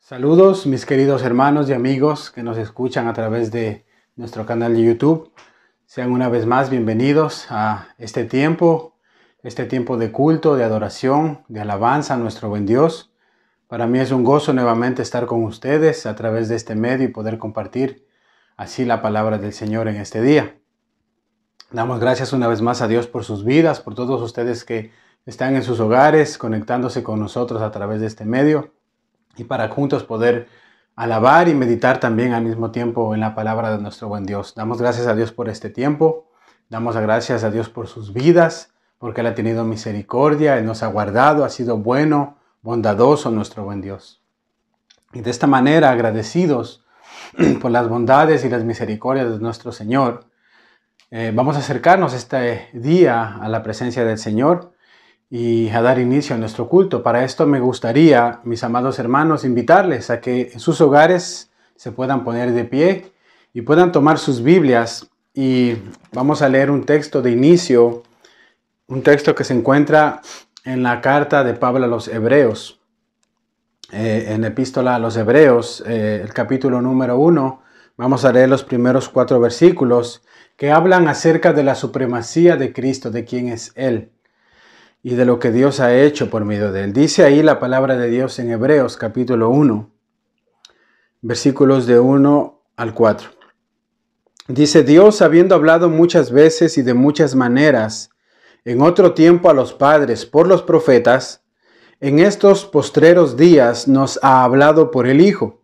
Saludos mis queridos hermanos y amigos que nos escuchan a través de nuestro canal de YouTube. Sean una vez más bienvenidos a este tiempo de culto, de adoración, de alabanza a nuestro buen Dios. Para mí es un gozo nuevamente estar con ustedes a través de este medio y poder compartir así la palabra del Señor en este día. Damos gracias una vez más a Dios por sus vidas, por todos ustedes que están en sus hogares conectándose con nosotros a través de este medio. Y para juntos poder alabar y meditar también al mismo tiempo en la palabra de nuestro buen Dios. Damos gracias a Dios por este tiempo. Damos gracias a Dios por sus vidas, porque Él ha tenido misericordia, Él nos ha guardado, ha sido bueno, bondadoso nuestro buen Dios. Y de esta manera, agradecidos por las bondades y las misericordias de nuestro Señor, vamos a acercarnos este día a la presencia del Señor y a dar inicio a nuestro culto. Para esto me gustaría, mis amados hermanos, invitarles a que en sus hogares se puedan poner de pie y puedan tomar sus Biblias y vamos a leer un texto de inicio, un texto que se encuentra en la carta de Pablo a los Hebreos, en la epístola a los Hebreos, el capítulo número 1. Vamos a leer los primeros 4 versículos que hablan acerca de la supremacía de Cristo, de quién es Él y de lo que Dios ha hecho por medio de Él. Dice ahí la palabra de Dios en Hebreos capítulo 1, versículos de 1 al 4. Dice: Dios, habiendo hablado muchas veces y de muchas maneras en otro tiempo a los padres por los profetas, en estos postreros días nos ha hablado por el Hijo,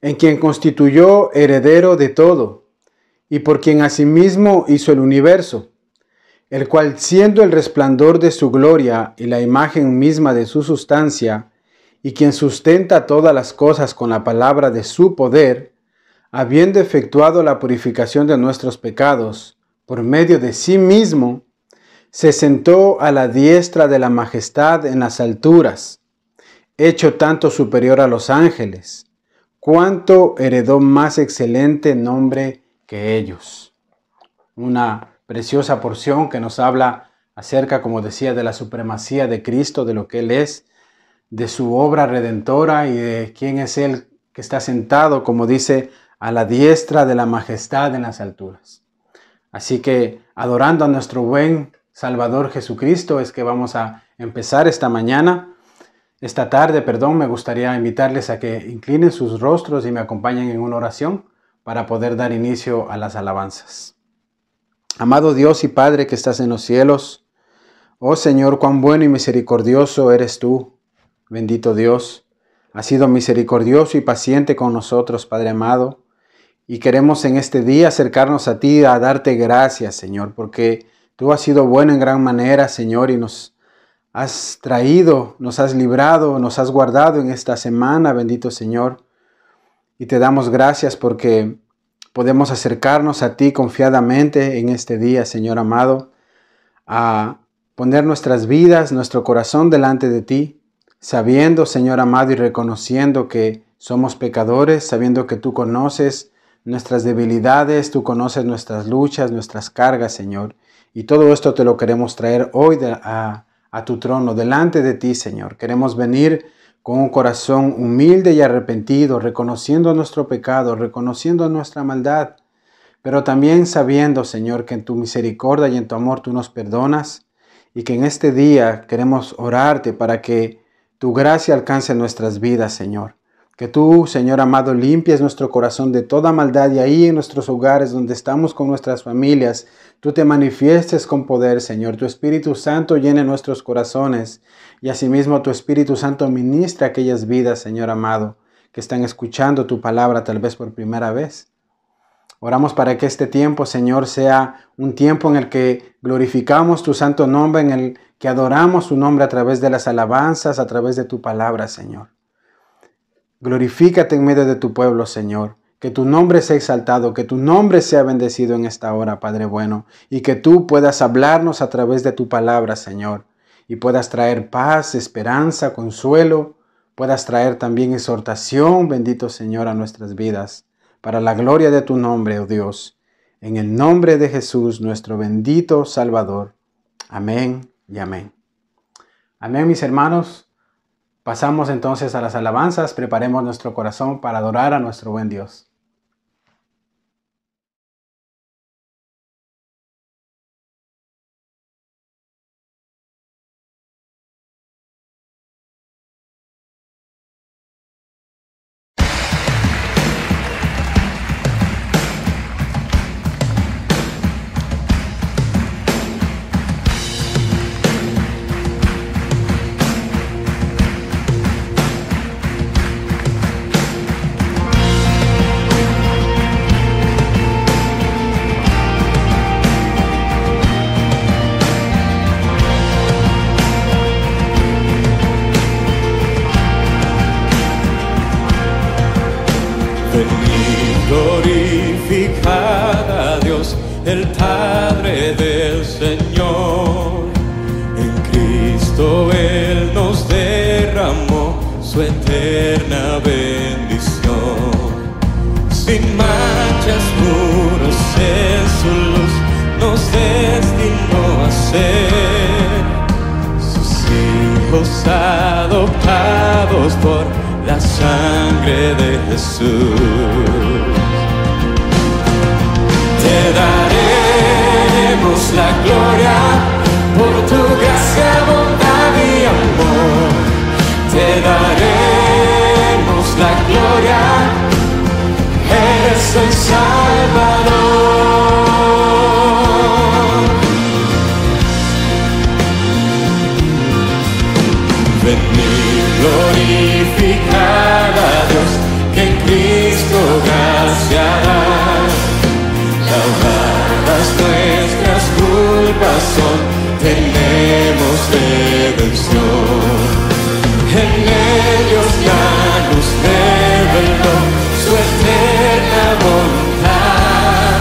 en quien constituyó heredero de todo, y por quien asimismo hizo el universo, el cual, siendo el resplandor de su gloria y la imagen misma de su sustancia, y quien sustenta todas las cosas con la palabra de su poder, habiendo efectuado la purificación de nuestros pecados por medio de sí mismo, se sentó a la diestra de la majestad en las alturas, hecho tanto superior a los ángeles, cuanto heredó más excelente nombre que ellos. Una preciosa porción que nos habla acerca, como decía, de la supremacía de Cristo, de lo que Él es, de su obra redentora y de quién es Él que está sentado, como dice, a la diestra de la majestad en las alturas. Así que, adorando a nuestro buen Salvador Jesucristo, es que vamos a empezar esta tarde, me gustaría invitarles a que inclinen sus rostros y me acompañen en una oración para poder dar inicio a las alabanzas. Amado Dios y Padre que estás en los cielos, oh Señor, cuán bueno y misericordioso eres tú, bendito Dios. Has sido misericordioso y paciente con nosotros, Padre amado, y queremos en este día acercarnos a ti a darte gracias, Señor, porque tú has sido bueno en gran manera, Señor, y nos has traído, nos has librado, nos has guardado en esta semana, bendito Señor, y te damos gracias porque podemos acercarnos a ti confiadamente en este día, Señor amado, a poner nuestras vidas, nuestro corazón delante de ti, sabiendo, Señor amado, y reconociendo que somos pecadores, sabiendo que tú conoces nuestras debilidades, tú conoces nuestras luchas, nuestras cargas, Señor. Y todo esto te lo queremos traer hoy a tu trono, delante de ti, Señor. Queremos venir con un corazón humilde y arrepentido, reconociendo nuestro pecado, reconociendo nuestra maldad, pero también sabiendo, Señor, que en tu misericordia y en tu amor tú nos perdonas y que en este día queremos orarte para que tu gracia alcance nuestras vidas, Señor. Que tú, Señor amado, limpies nuestro corazón de toda maldad y ahí en nuestros hogares donde estamos con nuestras familias, tú te manifiestes con poder, Señor. Tu Espíritu Santo llene nuestros corazones y asimismo tu Espíritu Santo ministra aquellas vidas, Señor amado, que están escuchando tu palabra tal vez por primera vez. Oramos para que este tiempo, Señor, sea un tiempo en el que glorificamos tu santo nombre, en el que adoramos tu nombre a través de las alabanzas, a través de tu palabra, Señor. Glorifícate en medio de tu pueblo, Señor. Que tu nombre sea exaltado, que tu nombre sea bendecido en esta hora, Padre bueno, y que tú puedas hablarnos a través de tu palabra, Señor, y puedas traer paz, esperanza, consuelo, puedas traer también exhortación, bendito Señor, a nuestras vidas, para la gloria de tu nombre, oh Dios, en el nombre de Jesús, nuestro bendito Salvador. Amén y amén. Amén, mis hermanos. Pasamos entonces a las alabanzas. Preparemos nuestro corazón para adorar a nuestro buen Dios. Glorificad a Dios, el Padre del Señor. En Cristo Él nos derramó su eterna bendición. Sin manchas, puros en su luz, nos destinó a ser sus hijos adoptados por la sangre de Jesús. Te daremos la gloria por tu gracia, bondad y amor. Te daremos la gloria, eres el Salvador. Venid, glorificad a Dios, que en Cristo gracia hará. Lavadas nuestras culpas son, tenemos redención. En ellos ya nos reveló su eterna voluntad.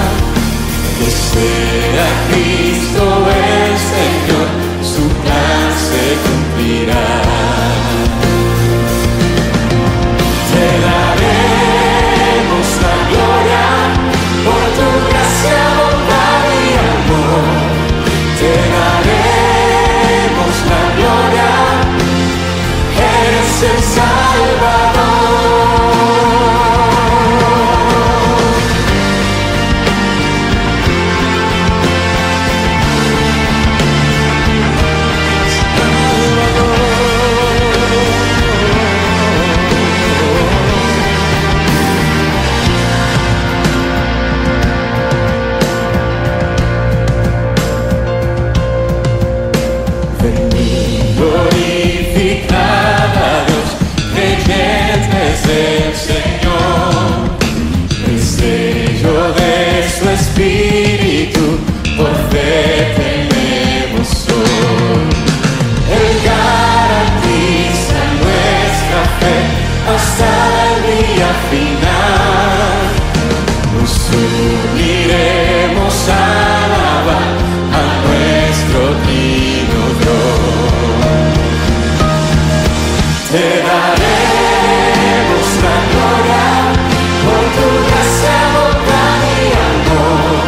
Que sea Cristo el Señor, su plan se cumplirá. Te daremos la gloria por tu gracia, bondad y amor. Te daremos la gloria, eres el Salvador. Glorificad a Dios, creyentes del Señor. El sello de su Espíritu, por fe tenemos hoy. Él garantiza nuestra fe hasta el día final. Nos uniremos a alabar a nuestro digno Dios. Te daremos la gloria por tu gracia, bondad y amor.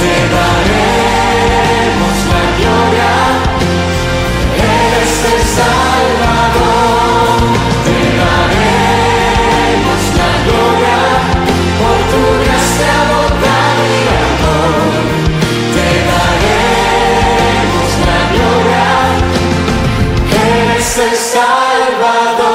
Te daremos la gloria, eres el Salvador. Te daremos la gloria por tu gracia, bondad y amor. Te daremos la gloria, eres el Salvador.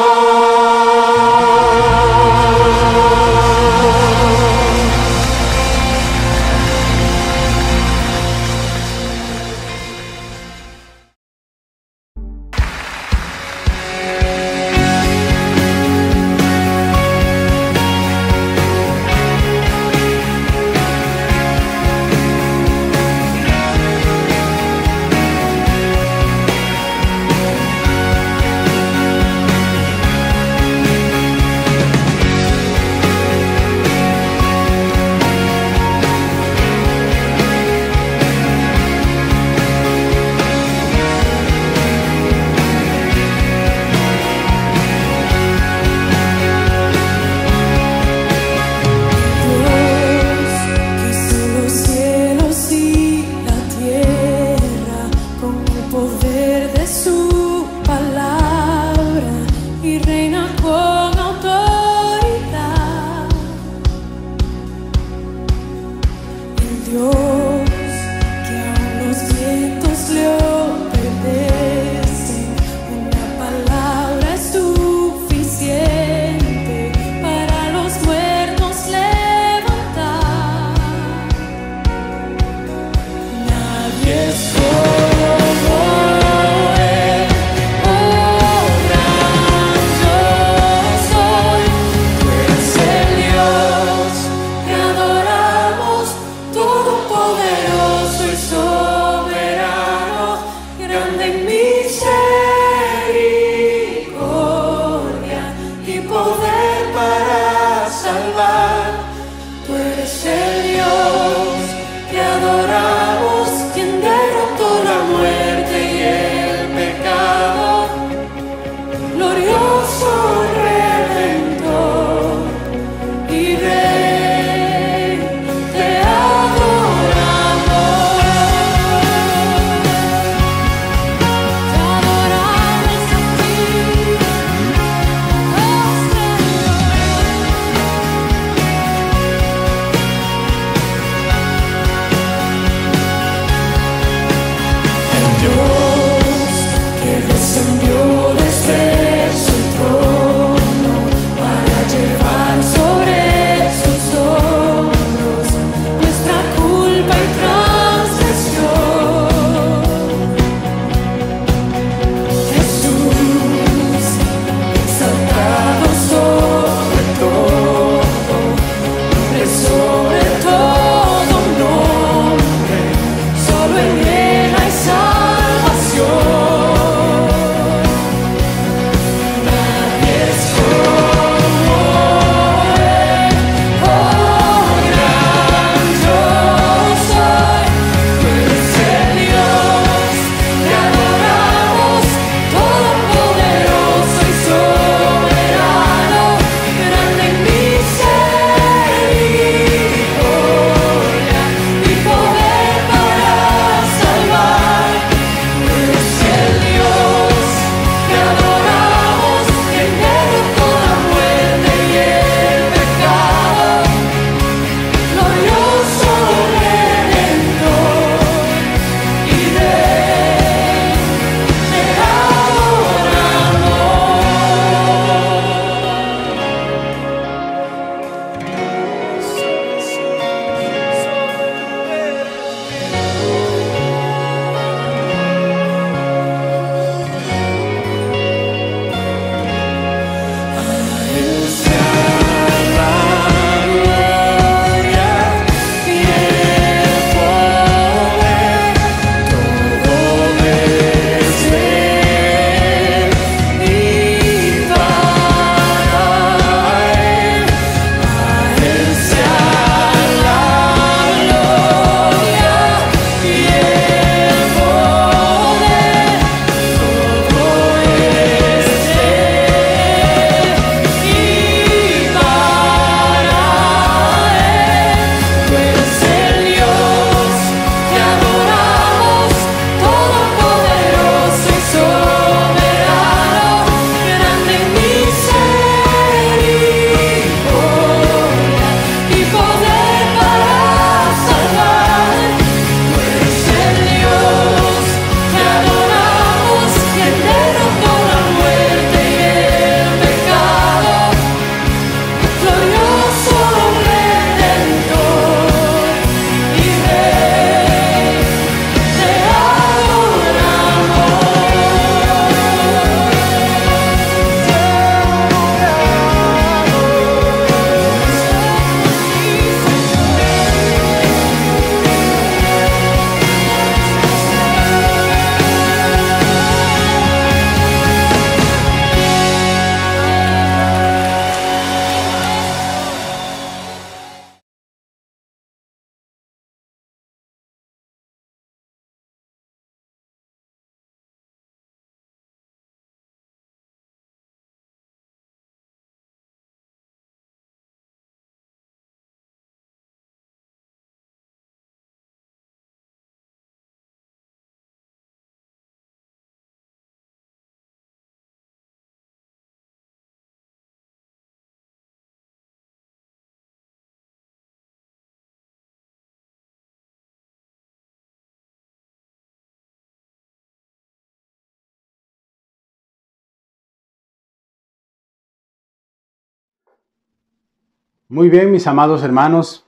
Muy bien, mis amados hermanos,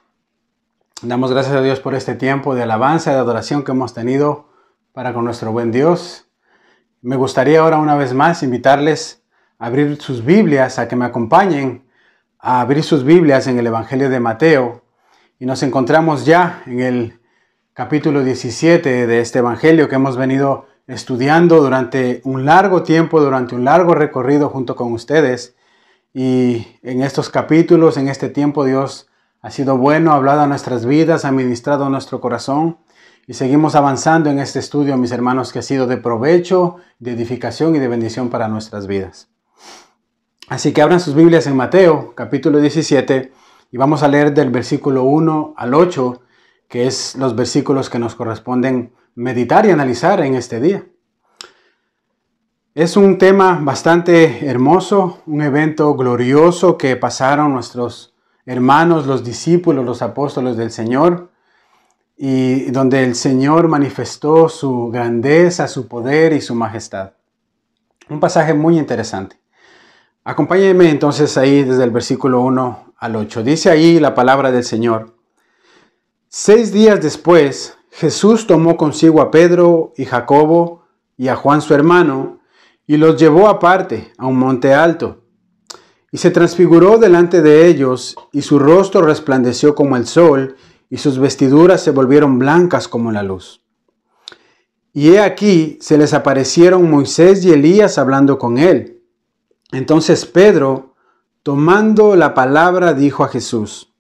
damos gracias a Dios por este tiempo de alabanza y de adoración que hemos tenido para con nuestro buen Dios. Me gustaría ahora una vez más invitarles a abrir sus Biblias, a que me acompañen a abrir sus Biblias en el Evangelio de Mateo. Y nos encontramos ya en el capítulo 17 de este Evangelio que hemos venido estudiando durante un largo tiempo, durante un largo recorrido junto con ustedes. Y en estos capítulos, en este tiempo, Dios ha sido bueno, ha hablado a nuestras vidas, ha ministrado a nuestro corazón. Y seguimos avanzando en este estudio, mis hermanos, que ha sido de provecho, de edificación y de bendición para nuestras vidas. Así que abran sus Biblias en Mateo, capítulo 17, y vamos a leer del versículo 1 al 8, que es los versículos que nos corresponden meditar y analizar en este día. Es un tema bastante hermoso, un evento glorioso que pasaron nuestros hermanos, los discípulos, los apóstoles del Señor, y donde el Señor manifestó su grandeza, su poder y su majestad. Un pasaje muy interesante. Acompáñenme entonces ahí desde el versículo 1 al 8. Dice ahí la palabra del Señor. 6 días después, Jesús tomó consigo a Pedro y Jacobo y a Juan su hermano, y los llevó aparte a un monte alto. Y se transfiguró delante de ellos, y su rostro resplandeció como el sol, y sus vestiduras se volvieron blancas como la luz. Y he aquí, se les aparecieron Moisés y Elías hablando con él. Entonces Pedro, tomando la palabra, dijo a Jesús: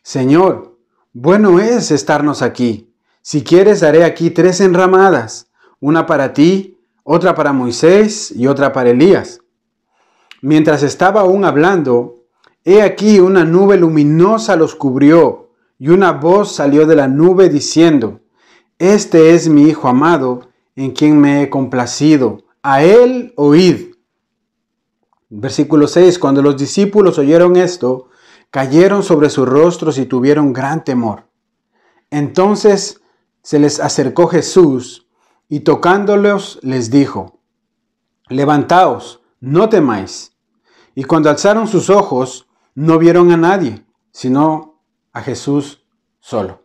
Señor, bueno es estarnos aquí. Si quieres, haré aquí 3 enramadas, una para ti, otra para Moisés y otra para Elías. Mientras estaba aún hablando, he aquí una nube luminosa los cubrió, y una voz salió de la nube diciendo: Este es mi Hijo amado, en quien me he complacido. A él oíd. Versículo 6. Cuando los discípulos oyeron esto, cayeron sobre sus rostros y tuvieron gran temor. Entonces se les acercó Jesús, y tocándolos les dijo: Levantaos, no temáis. Y cuando alzaron sus ojos, no vieron a nadie, sino a Jesús solo.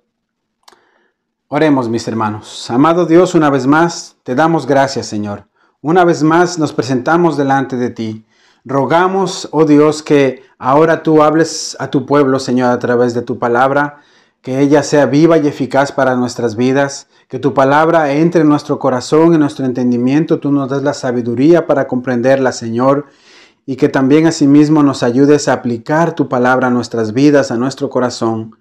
Oremos, mis hermanos. Amado Dios, una vez más te damos gracias, Señor. Una vez más nos presentamos delante de ti. Rogamos, oh Dios, que ahora tú hables a tu pueblo, Señor, a través de tu palabra, que ella sea viva y eficaz para nuestras vidas, que tu palabra entre en nuestro corazón, en nuestro entendimiento, tú nos des la sabiduría para comprenderla, Señor, y que también asimismo nos ayudes a aplicar tu palabra a nuestras vidas, a nuestro corazón,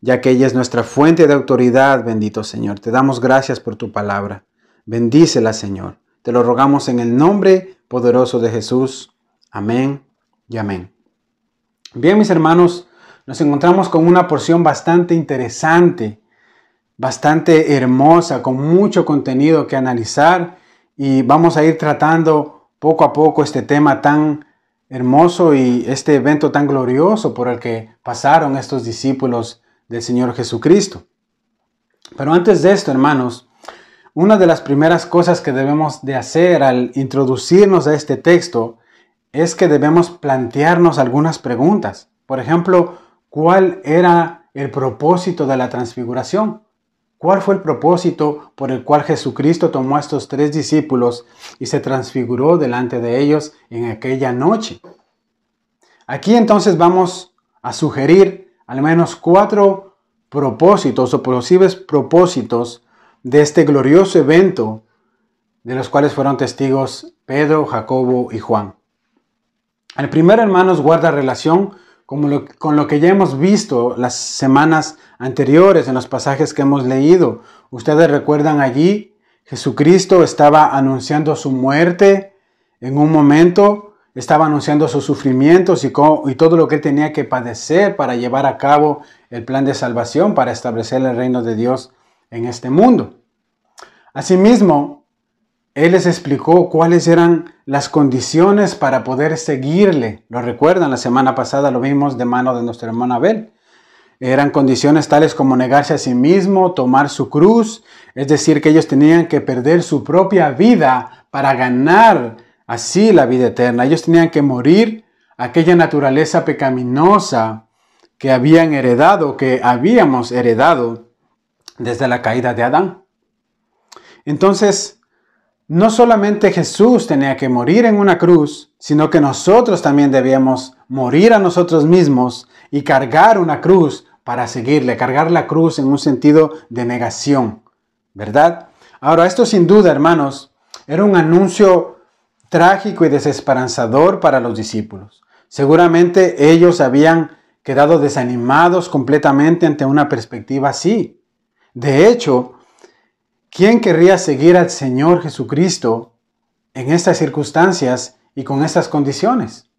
ya que ella es nuestra fuente de autoridad, bendito Señor. Te damos gracias por tu palabra. Bendícela, Señor. Te lo rogamos en el nombre poderoso de Jesús. Amén y amén. Bien, mis hermanos, nos encontramos con una porción bastante interesante, bastante hermosa, con mucho contenido que analizar, y vamos a ir tratando poco a poco este tema tan hermoso y este evento tan glorioso por el que pasaron estos discípulos del Señor Jesucristo. Pero antes de esto, hermanos, una de las primeras cosas que debemos de hacer al introducirnos a este texto es que debemos plantearnos algunas preguntas. Por ejemplo, ¿cuál era el propósito de la transfiguración? ¿Cuál fue el propósito por el cual Jesucristo tomó a estos 3 discípulos y se transfiguró delante de ellos en aquella noche? Aquí entonces vamos a sugerir al menos 4 propósitos o posibles propósitos de este glorioso evento de los cuales fueron testigos Pedro, Jacobo y Juan. El primero, hermanos, guarda relación con lo que ya hemos visto las semanas anteriores en los pasajes que hemos leído. Ustedes recuerdan allí, Jesucristo estaba anunciando su muerte en un momento, estaba anunciando sus sufrimientos y todo lo que él tenía que padecer para llevar a cabo el plan de salvación, para establecer el reino de Dios en este mundo. Asimismo, él les explicó cuáles eran las condiciones para poder seguirle. Lo recuerdan, la semana pasada lo vimos de mano de nuestro hermano Abel. Eran condiciones tales como negarse a sí mismo, tomar su cruz, es decir, que ellos tenían que perder su propia vida para ganar así la vida eterna. Ellos tenían que morir a aquella naturaleza pecaminosa que habíamos heredado desde la caída de Adán. Entonces, no solamente Jesús tenía que morir en una cruz, sino que nosotros también debíamos morir a nosotros mismos y cargar una cruz para seguirle, cargar la cruz en un sentido de negación, ¿verdad? Ahora, esto sin duda, hermanos, era un anuncio trágico y desesperanzador para los discípulos. Seguramente ellos habían quedado desanimados completamente ante una perspectiva así. De hecho, ¿quién querría seguir al Señor Jesucristo en estas circunstancias y con estas condiciones?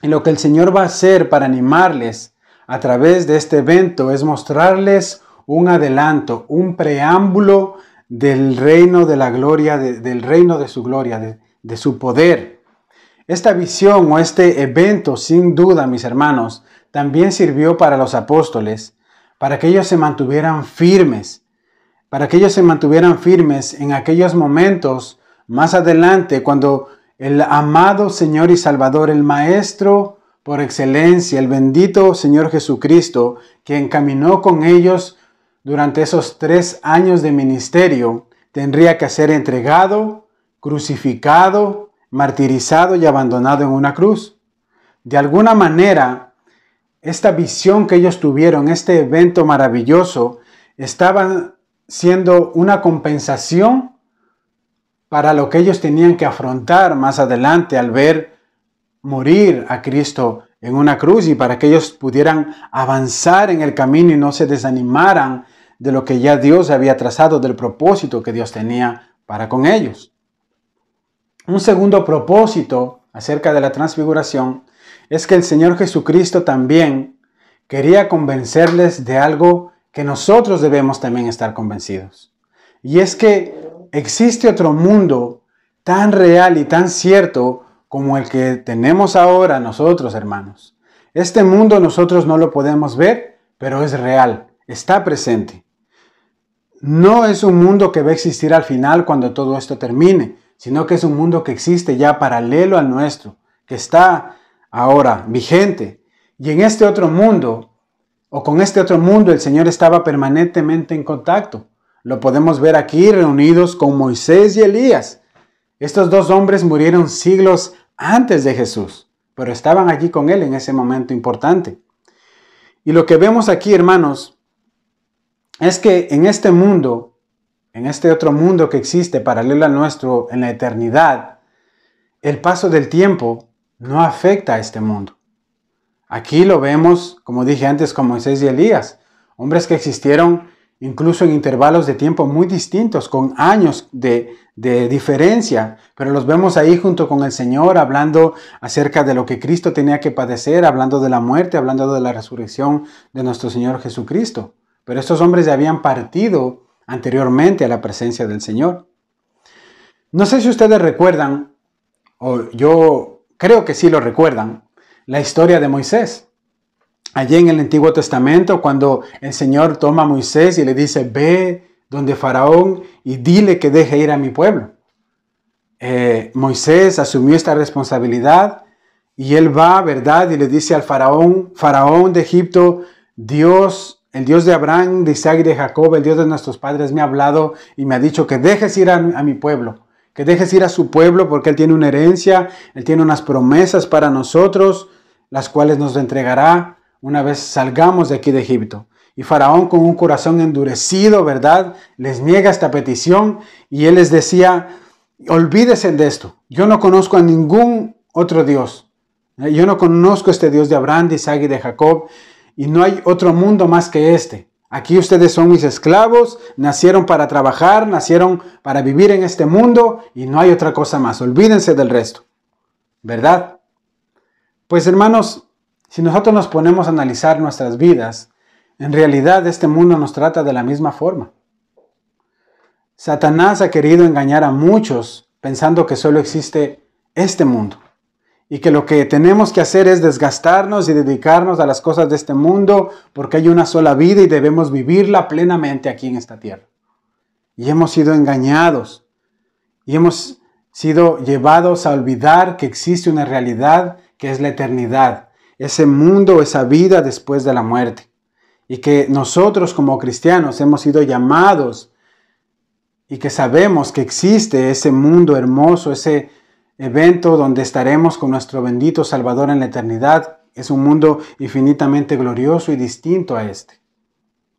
Y lo que el Señor va a hacer para animarles a través de este evento es mostrarles un adelanto, un preámbulo del reino de la gloria, del reino de su gloria, de su poder. Esta visión o este evento, sin duda, mis hermanos, también sirvió para los apóstoles, para que ellos se mantuvieran firmes, en aquellos momentos más adelante, cuando el amado Señor y Salvador, el Maestro por excelencia, el bendito Señor Jesucristo, que encaminó con ellos durante esos 3 años de ministerio, tendría que ser entregado, crucificado, martirizado y abandonado en una cruz. De alguna manera, esta visión que ellos tuvieron, este evento maravilloso, estaba siendo una compensación para lo que ellos tenían que afrontar más adelante al ver morir a Cristo en una cruz, y para que ellos pudieran avanzar en el camino y no se desanimaran de lo que ya Dios había trazado, del propósito que Dios tenía para con ellos. Un segundo propósito acerca de la transfiguración es que el Señor Jesucristo también quería convencerles de algo que nosotros debemos también estar convencidos. Y es que existe otro mundo tan real y tan cierto como el que tenemos ahora nosotros, hermanos. Este mundo nosotros no lo podemos ver, pero es real, está presente. No es un mundo que va a existir al final cuando todo esto termine, sino que es un mundo que existe ya paralelo al nuestro, que está ahora vigente. Y en este otro mundo, o con este otro mundo, el Señor estaba permanentemente en contacto. Lo podemos ver aquí reunidos con Moisés y Elías. Estos 2 hombres murieron siglos antes de Jesús, pero estaban allí con Él en ese momento importante. Y lo que vemos aquí, hermanos, es que en este mundo, en este otro mundo que existe paralelo al nuestro en la eternidad, el paso del tiempo no afecta a este mundo. Aquí lo vemos, como dije antes, con Moisés y Elías, hombres que existieron incluso en intervalos de tiempo muy distintos, con años de diferencia, pero los vemos ahí junto con el Señor, hablando acerca de lo que Cristo tenía que padecer, hablando de la muerte, hablando de la resurrección de nuestro Señor Jesucristo. Pero estos hombres ya habían partido anteriormente a la presencia del Señor. No sé si ustedes recuerdan, o yo creo que sí lo recuerdan, la historia de Moisés. Allí en el Antiguo Testamento, cuando el Señor toma a Moisés y le dice, ve donde Faraón y dile que deje ir a mi pueblo. Moisés asumió esta responsabilidad y él va, ¿verdad? Y le dice al Faraón de Egipto, Dios, el Dios de Abraham, de Isaac y de Jacob, el Dios de nuestros padres me ha hablado y me ha dicho que dejes ir a mi pueblo, que dejes ir a su pueblo porque Él tiene una herencia, Él tiene unas promesas para nosotros, las cuales nos entregará una vez salgamos de aquí de Egipto. Y Faraón, con un corazón endurecido, ¿verdad?, les niega esta petición y él les decía, olvídense de esto, yo no conozco a ningún otro Dios, yo no conozco este Dios de Abraham, de Isaac y de Jacob, y no hay otro mundo más que este. Aquí ustedes son mis esclavos, nacieron para trabajar, nacieron para vivir en este mundo y no hay otra cosa más. Olvídense del resto, ¿verdad? Pues hermanos, si nosotros nos ponemos a analizar nuestras vidas, en realidad este mundo nos trata de la misma forma. Satanás ha querido engañar a muchos pensando que solo existe este mundo y que lo que tenemos que hacer es desgastarnos y dedicarnos a las cosas de este mundo porque hay una sola vida y debemos vivirla plenamente aquí en esta tierra. Y hemos sido engañados y hemos sido llevados a olvidar que existe una realidad que es la eternidad. ese mundo, esa vida después de la muerte. Y que nosotros como cristianos hemos sido llamados y que sabemos que existe ese mundo hermoso, ese evento donde estaremos con nuestro bendito Salvador en la eternidad. Es un mundo infinitamente glorioso y distinto a este.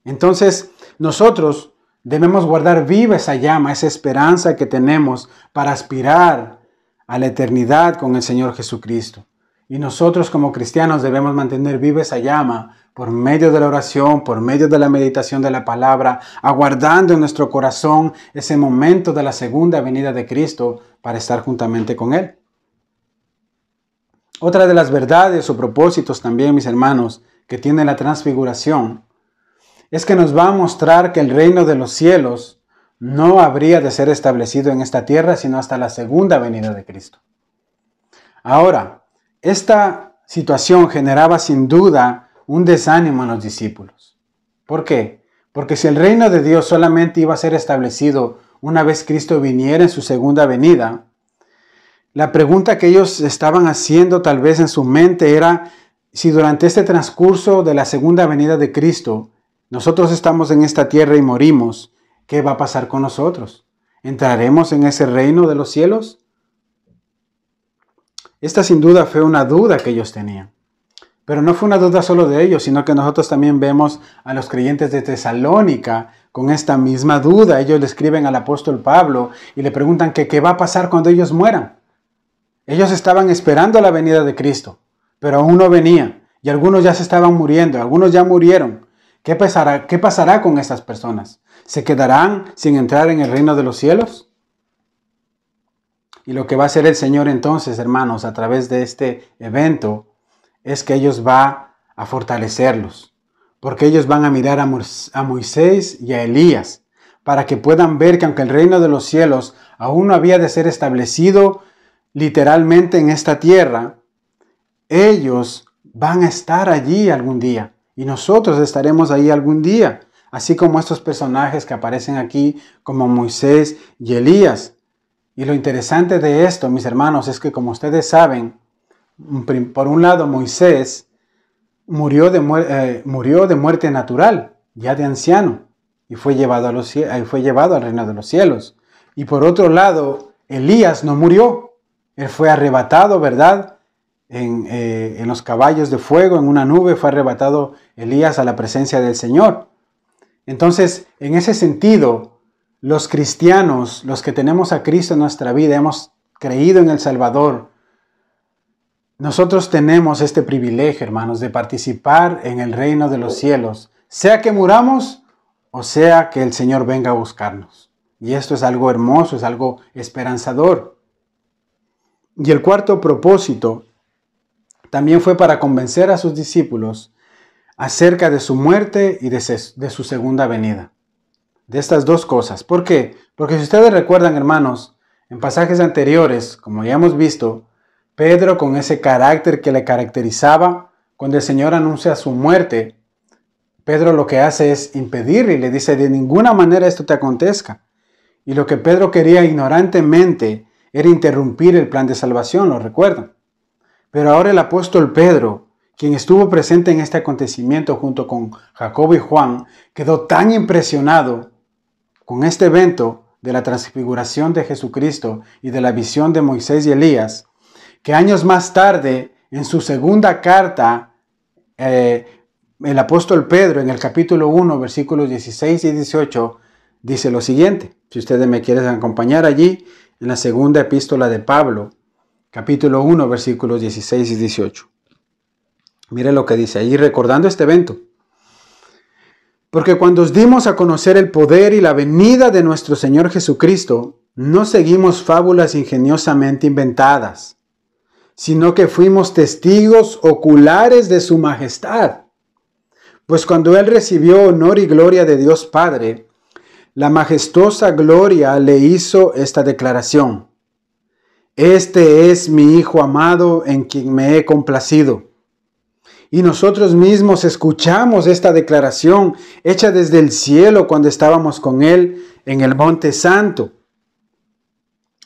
Entonces, nosotros debemos guardar viva esa llama, esa esperanza que tenemos para aspirar a la eternidad con el Señor Jesucristo. Y nosotros como cristianos debemos mantener viva esa llama por medio de la oración, por medio de la meditación de la palabra, aguardando en nuestro corazón ese momento de la segunda venida de Cristo para estar juntamente con Él. Otra de las verdades o propósitos también, mis hermanos, que tiene la transfiguración, es que nos va a mostrar que el reino de los cielos no habría de ser establecido en esta tierra, sino hasta la segunda venida de Cristo. Ahora, esta situación generaba sin duda un desánimo en los discípulos. ¿Por qué? Porque si el reino de Dios solamente iba a ser establecido una vez Cristo viniera en su segunda venida, la pregunta que ellos estaban haciendo tal vez en su mente era si durante este transcurso de la segunda venida de Cristo nosotros estamos en esta tierra y morimos, ¿qué va a pasar con nosotros? ¿Entraremos en ese reino de los cielos? Esta sin duda fue una duda que ellos tenían. Pero no fue una duda solo de ellos, sino que nosotros también vemos a los creyentes de Tesalónica con esta misma duda. Ellos le escriben al apóstol Pablo y le preguntan que qué va a pasar cuando ellos mueran. Ellos estaban esperando la venida de Cristo, pero aún no venía. Y algunos ya se estaban muriendo, algunos ya murieron. ¿Qué pasará con estas personas? ¿Se quedarán sin entrar en el reino de los cielos? Y lo que va a hacer el Señor entonces, hermanos, a través de este evento, es que ellos va a fortalecerlos. Porque ellos van a mirar a Moisés y a Elías, para que puedan ver que aunque el reino de los cielos aún no había de ser establecido literalmente en esta tierra, ellos van a estar allí algún día. Y nosotros estaremos ahí algún día, así como estos personajes que aparecen aquí, como Moisés y Elías. Y lo interesante de esto, mis hermanos, es que como ustedes saben, por un lado Moisés murió de muerte natural, ya de anciano, y fue llevado al reino de los cielos. Y por otro lado, Elías no murió, él fue arrebatado, ¿verdad? En los caballos de fuego, en una nube, fue arrebatado Elías a la presencia del Señor. Entonces, en ese sentido, los cristianos, los que tenemos a Cristo en nuestra vida, hemos creído en el Salvador, nosotros tenemos este privilegio, hermanos, de participar en el reino de los cielos, sea que muramos o sea que el Señor venga a buscarnos. Y esto es algo hermoso, es algo esperanzador. Y el cuarto propósito también fue para convencer a sus discípulos acerca de su muerte y de su segunda venida. De estas dos cosas. ¿Por qué? Porque si ustedes recuerdan, hermanos, en pasajes anteriores, como ya hemos visto, Pedro, con ese carácter que le caracterizaba, cuando el Señor anuncia su muerte, Pedro lo que hace es impedirle y le dice, de ninguna manera esto te acontezca. Y lo que Pedro quería ignorantemente era interrumpir el plan de salvación, ¿lo recuerdan? Pero ahora el apóstol Pedro, quien estuvo presente en este acontecimiento junto con Jacobo y Juan, quedó tan impresionado con este evento de la transfiguración de Jesucristo y de la visión de Moisés y Elías, que años más tarde, en su segunda carta, el apóstol Pedro, en el capítulo 1, versículos 16 y 18, dice lo siguiente. Si ustedes me quieren acompañar allí, en la segunda epístola de Pablo, capítulo 1, versículos 16 y 18. Mire lo que dice ahí, recordando este evento. Porque cuando os dimos a conocer el poder y la venida de nuestro Señor Jesucristo, no seguimos fábulas ingeniosamente inventadas, sino que fuimos testigos oculares de su majestad. Pues cuando Él recibió honor y gloria de Dios Padre, la majestuosa gloria le hizo esta declaración: Este es mi Hijo amado en quien me he complacido. Y nosotros mismos escuchamos esta declaración hecha desde el cielo cuando estábamos con Él en el Monte Santo.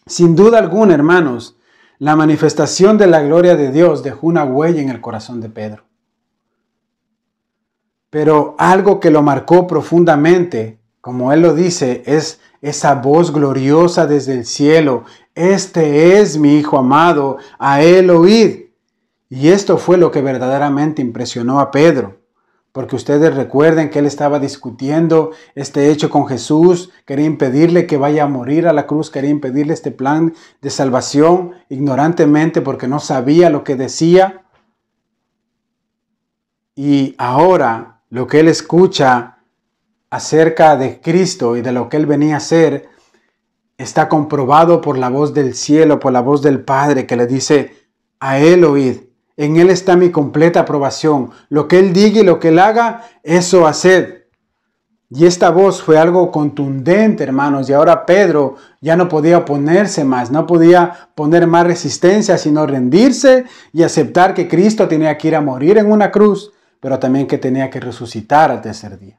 Sin duda alguna, hermanos, la manifestación de la gloria de Dios dejó una huella en el corazón de Pedro. Pero algo que lo marcó profundamente, como él lo dice, es esa voz gloriosa desde el cielo. Este es mi Hijo amado, a él oíd. Y esto fue lo que verdaderamente impresionó a Pedro. Porque ustedes recuerden que él estaba discutiendo este hecho con Jesús, quería impedirle que vaya a morir a la cruz, quería impedirle este plan de salvación ignorantemente porque no sabía lo que decía. Y ahora lo que él escucha acerca de Cristo y de lo que él venía a hacer está comprobado por la voz del cielo, por la voz del Padre que le dice, a él oíd. En él está mi completa aprobación. Lo que él diga y lo que él haga, eso haced. Y esta voz fue algo contundente, hermanos. Y ahora Pedro ya no podía oponerse más, no podía poner más resistencia, sino rendirse y aceptar que Cristo tenía que ir a morir en una cruz, pero también que tenía que resucitar al tercer día.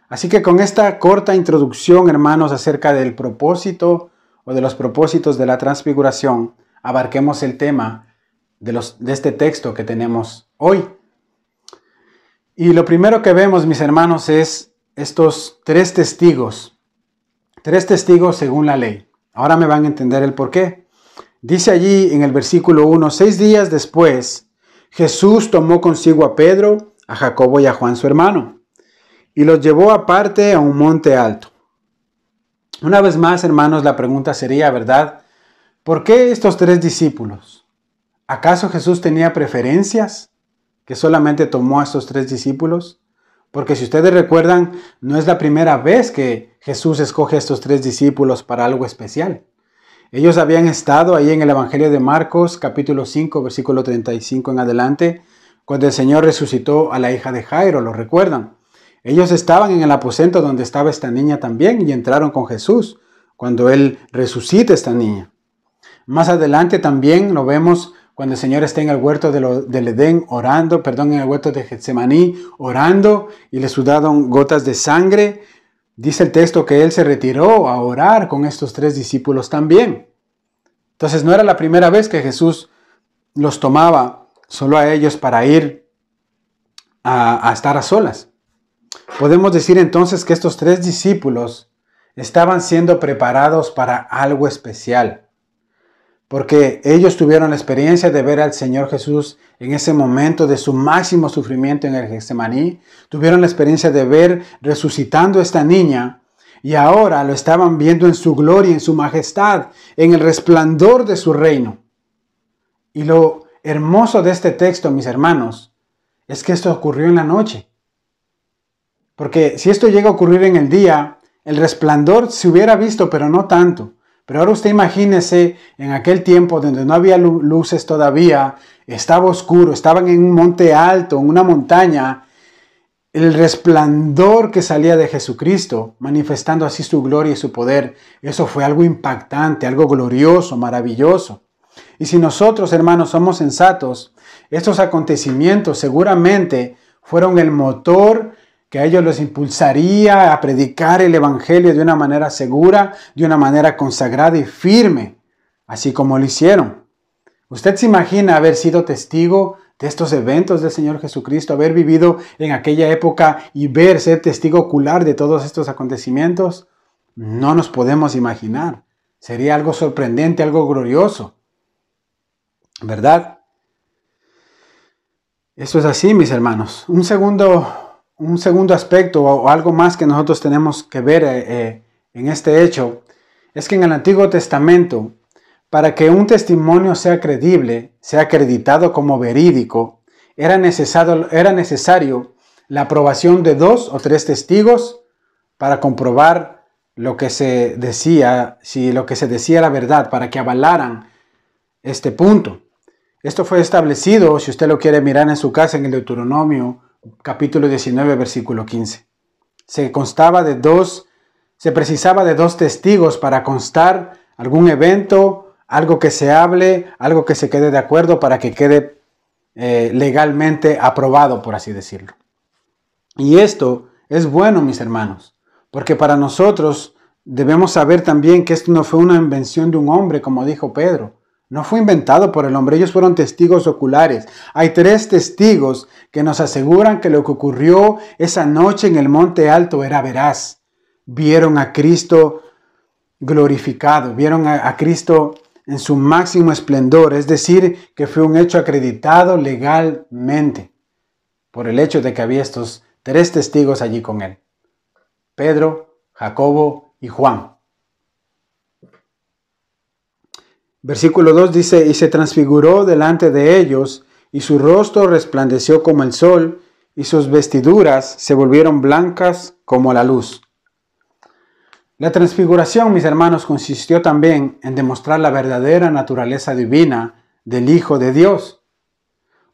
Así que con esta corta introducción, hermanos, acerca del propósito o de los propósitos de la transfiguración, abarquemos el tema de este texto que tenemos hoy. Y lo primero que vemos, mis hermanos, es estos tres testigos según la ley. Ahora me van a entender el por qué. Dice allí en el versículo 1, 6 días después, Jesús tomó consigo a Pedro, a Jacobo y a Juan su hermano, y los llevó aparte a un monte alto. Una vez más, hermanos, la pregunta sería, ¿verdad? ¿Por qué estos tres discípulos? ¿Acaso Jesús tenía preferencias que solamente tomó a estos tres discípulos? Porque si ustedes recuerdan, no es la primera vez que Jesús escoge a estos tres discípulos para algo especial. Ellos habían estado ahí en el Evangelio de Marcos, capítulo 5, versículo 35 en adelante, cuando el Señor resucitó a la hija de Jairo, ¿lo recuerdan? Ellos estaban en el aposento donde estaba esta niña también y entraron con Jesús cuando Él resucita a esta niña. Más adelante también lo vemos cuando el Señor está en el huerto del Edén orando, en el huerto de Getsemaní orando y le sudaron gotas de sangre. Dice el texto que Él se retiró a orar con estos tres discípulos también. Entonces no era la primera vez que Jesús los tomaba solo a ellos para ir a estar a solas. Podemos decir entonces que estos tres discípulos estaban siendo preparados para algo especial, porque ellos tuvieron la experiencia de ver al Señor Jesús en ese momento de su máximo sufrimiento en el Getsemaní, tuvieron la experiencia de ver resucitando a esta niña y ahora lo estaban viendo en su gloria, en su majestad, en el resplandor de su reino. Y lo hermoso de este texto, mis hermanos, es que esto ocurrió en la noche. Porque si esto llega a ocurrir en el día, el resplandor se hubiera visto, pero no tanto. Pero ahora usted imagínese en aquel tiempo donde no había luces todavía, estaba oscuro, estaban en un monte alto, en una montaña, el resplandor que salía de Jesucristo, manifestando así su gloria y su poder, eso fue algo impactante, algo glorioso, maravilloso. Y si nosotros, hermanos, somos sensatos, estos acontecimientos seguramente fueron el motor que a ellos los impulsaría a predicar el Evangelio de una manera segura, de una manera consagrada y firme, así como lo hicieron. ¿Usted se imagina haber sido testigo de estos eventos del Señor Jesucristo, haber vivido en aquella época y ser testigo ocular de todos estos acontecimientos? No nos podemos imaginar. Sería algo sorprendente, algo glorioso, ¿verdad? Eso es así, mis hermanos. Un segundo aspecto o algo más que nosotros tenemos que ver en este hecho es que en el Antiguo Testamento, para que un testimonio sea creíble, sea acreditado como verídico, era necesario la aprobación de 2 o 3 testigos para comprobar lo que se decía, si lo que se decía era verdad, para que avalaran este punto. Esto fue establecido, si usted lo quiere mirar en su casa, en el Deuteronomio, capítulo 19, versículo 15. Se precisaba de 2 testigos para constar algún evento, algo que se hable, algo que se quede de acuerdo para que quede legalmente aprobado, por así decirlo. Y esto es bueno, mis hermanos, porque para nosotros debemos saber también que esto no fue una invención de un hombre, como dijo Pedro. No fue inventado por el hombre, ellos fueron testigos oculares. Hay 3 testigos que nos aseguran que lo que ocurrió esa noche en el monte alto era veraz. Vieron a Cristo glorificado, vieron a Cristo en su máximo esplendor, es decir, que fue un hecho acreditado legalmente por el hecho de que había estos 3 testigos allí con él: Pedro, Jacobo y Juan. Versículo 2 dice: y se transfiguró delante de ellos, y su rostro resplandeció como el sol, y sus vestiduras se volvieron blancas como la luz. La transfiguración, mis hermanos, consistió también en demostrar la verdadera naturaleza divina del Hijo de Dios.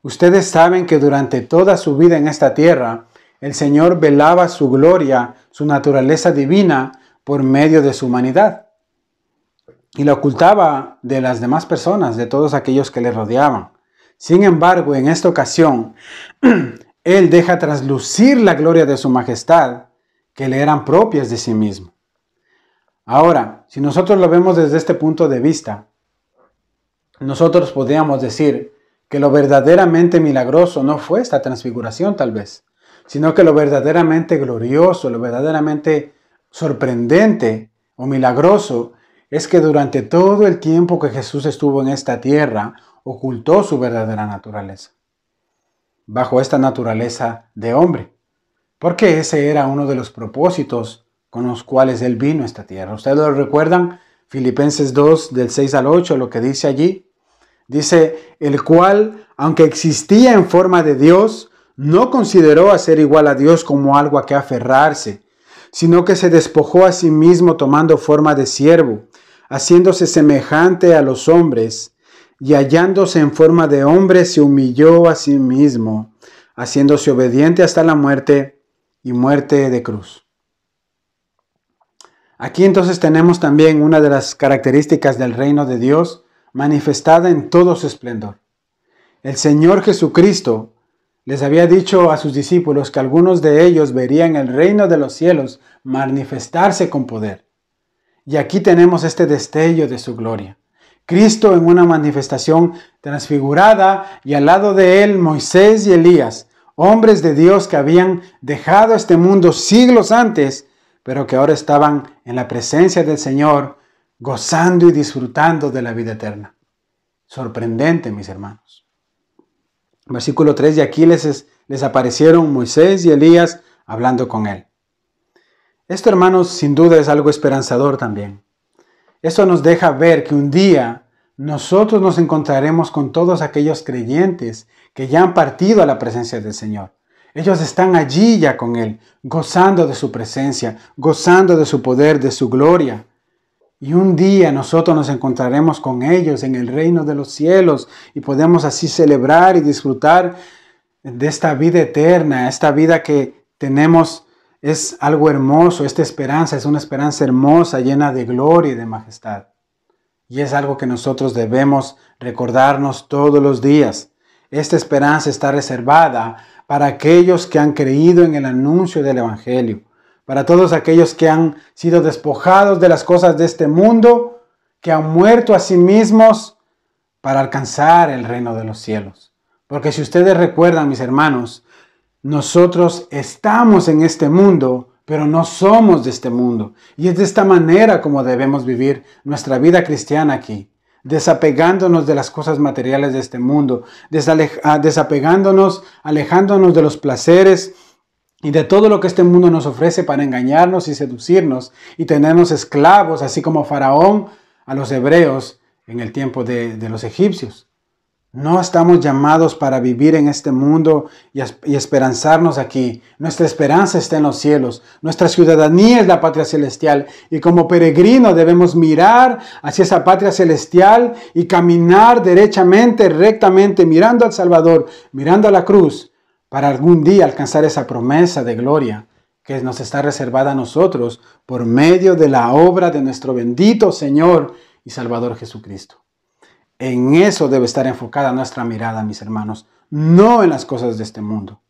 Ustedes saben que durante toda su vida en esta tierra, el Señor velaba su gloria, su naturaleza divina, por medio de su humanidad. Y la ocultaba de las demás personas, de todos aquellos que le rodeaban. Sin embargo, en esta ocasión, Él deja traslucir la gloria de su majestad, que le eran propias de sí mismo. Ahora, si nosotros lo vemos desde este punto de vista, nosotros podríamos decir que lo verdaderamente milagroso no fue esta transfiguración tal vez, sino que lo verdaderamente glorioso, lo verdaderamente sorprendente o milagroso es que durante todo el tiempo que Jesús estuvo en esta tierra, ocultó su verdadera naturaleza, bajo esta naturaleza de hombre, porque ese era uno de los propósitos con los cuales Él vino a esta tierra. ¿Ustedes lo recuerdan? Filipenses 2, del 6 al 8, lo que dice allí. Dice: el cual, aunque existía en forma de Dios, no consideró a ser igual a Dios como algo a que aferrarse, sino que se despojó a sí mismo tomando forma de siervo, haciéndose semejante a los hombres, y hallándose en forma de hombre se humilló a sí mismo, haciéndose obediente hasta la muerte y muerte de cruz. Aquí entonces tenemos también una de las características del reino de Dios manifestada en todo su esplendor. El Señor Jesucristo les había dicho a sus discípulos que algunos de ellos verían el reino de los cielos manifestarse con poder. Y aquí tenemos este destello de su gloria. Cristo en una manifestación transfigurada, y al lado de él Moisés y Elías, hombres de Dios que habían dejado este mundo siglos antes, pero que ahora estaban en la presencia del Señor, gozando y disfrutando de la vida eterna. Sorprendente, mis hermanos. Versículo 3, y aquí les aparecieron Moisés y Elías hablando con él. Esto, hermanos, sin duda es algo esperanzador también. Esto nos deja ver que un día nosotros nos encontraremos con todos aquellos creyentes que ya han partido a la presencia del Señor. Ellos están allí ya con Él, gozando de su presencia, gozando de su poder, de su gloria. Y un día nosotros nos encontraremos con ellos en el reino de los cielos y podemos así celebrar y disfrutar de esta vida eterna, esta vida que tenemos. Es algo hermoso, esta esperanza es una esperanza hermosa, llena de gloria y de majestad. Y es algo que nosotros debemos recordarnos todos los días. Esta esperanza está reservada para aquellos que han creído en el anuncio del Evangelio, para todos aquellos que han sido despojados de las cosas de este mundo, que han muerto a sí mismos para alcanzar el reino de los cielos. Porque si ustedes recuerdan, mis hermanos, nosotros estamos en este mundo, pero no somos de este mundo. Y es de esta manera como debemos vivir nuestra vida cristiana aquí, desapegándonos de las cosas materiales de este mundo, desapegándonos, alejándonos de los placeres y de todo lo que este mundo nos ofrece para engañarnos y seducirnos y tenernos esclavos, así como Faraón a los hebreos en el tiempo de los egipcios. No estamos llamados para vivir en este mundo y esperanzarnos aquí. Nuestra esperanza está en los cielos. Nuestra ciudadanía es la patria celestial. Y como peregrino debemos mirar hacia esa patria celestial y caminar derechamente, rectamente, mirando al Salvador, mirando a la cruz, para algún día alcanzar esa promesa de gloria que nos está reservada a nosotros por medio de la obra de nuestro bendito Señor y Salvador Jesucristo. En eso debe estar enfocada nuestra mirada, mis hermanos, no en las cosas de este mundo.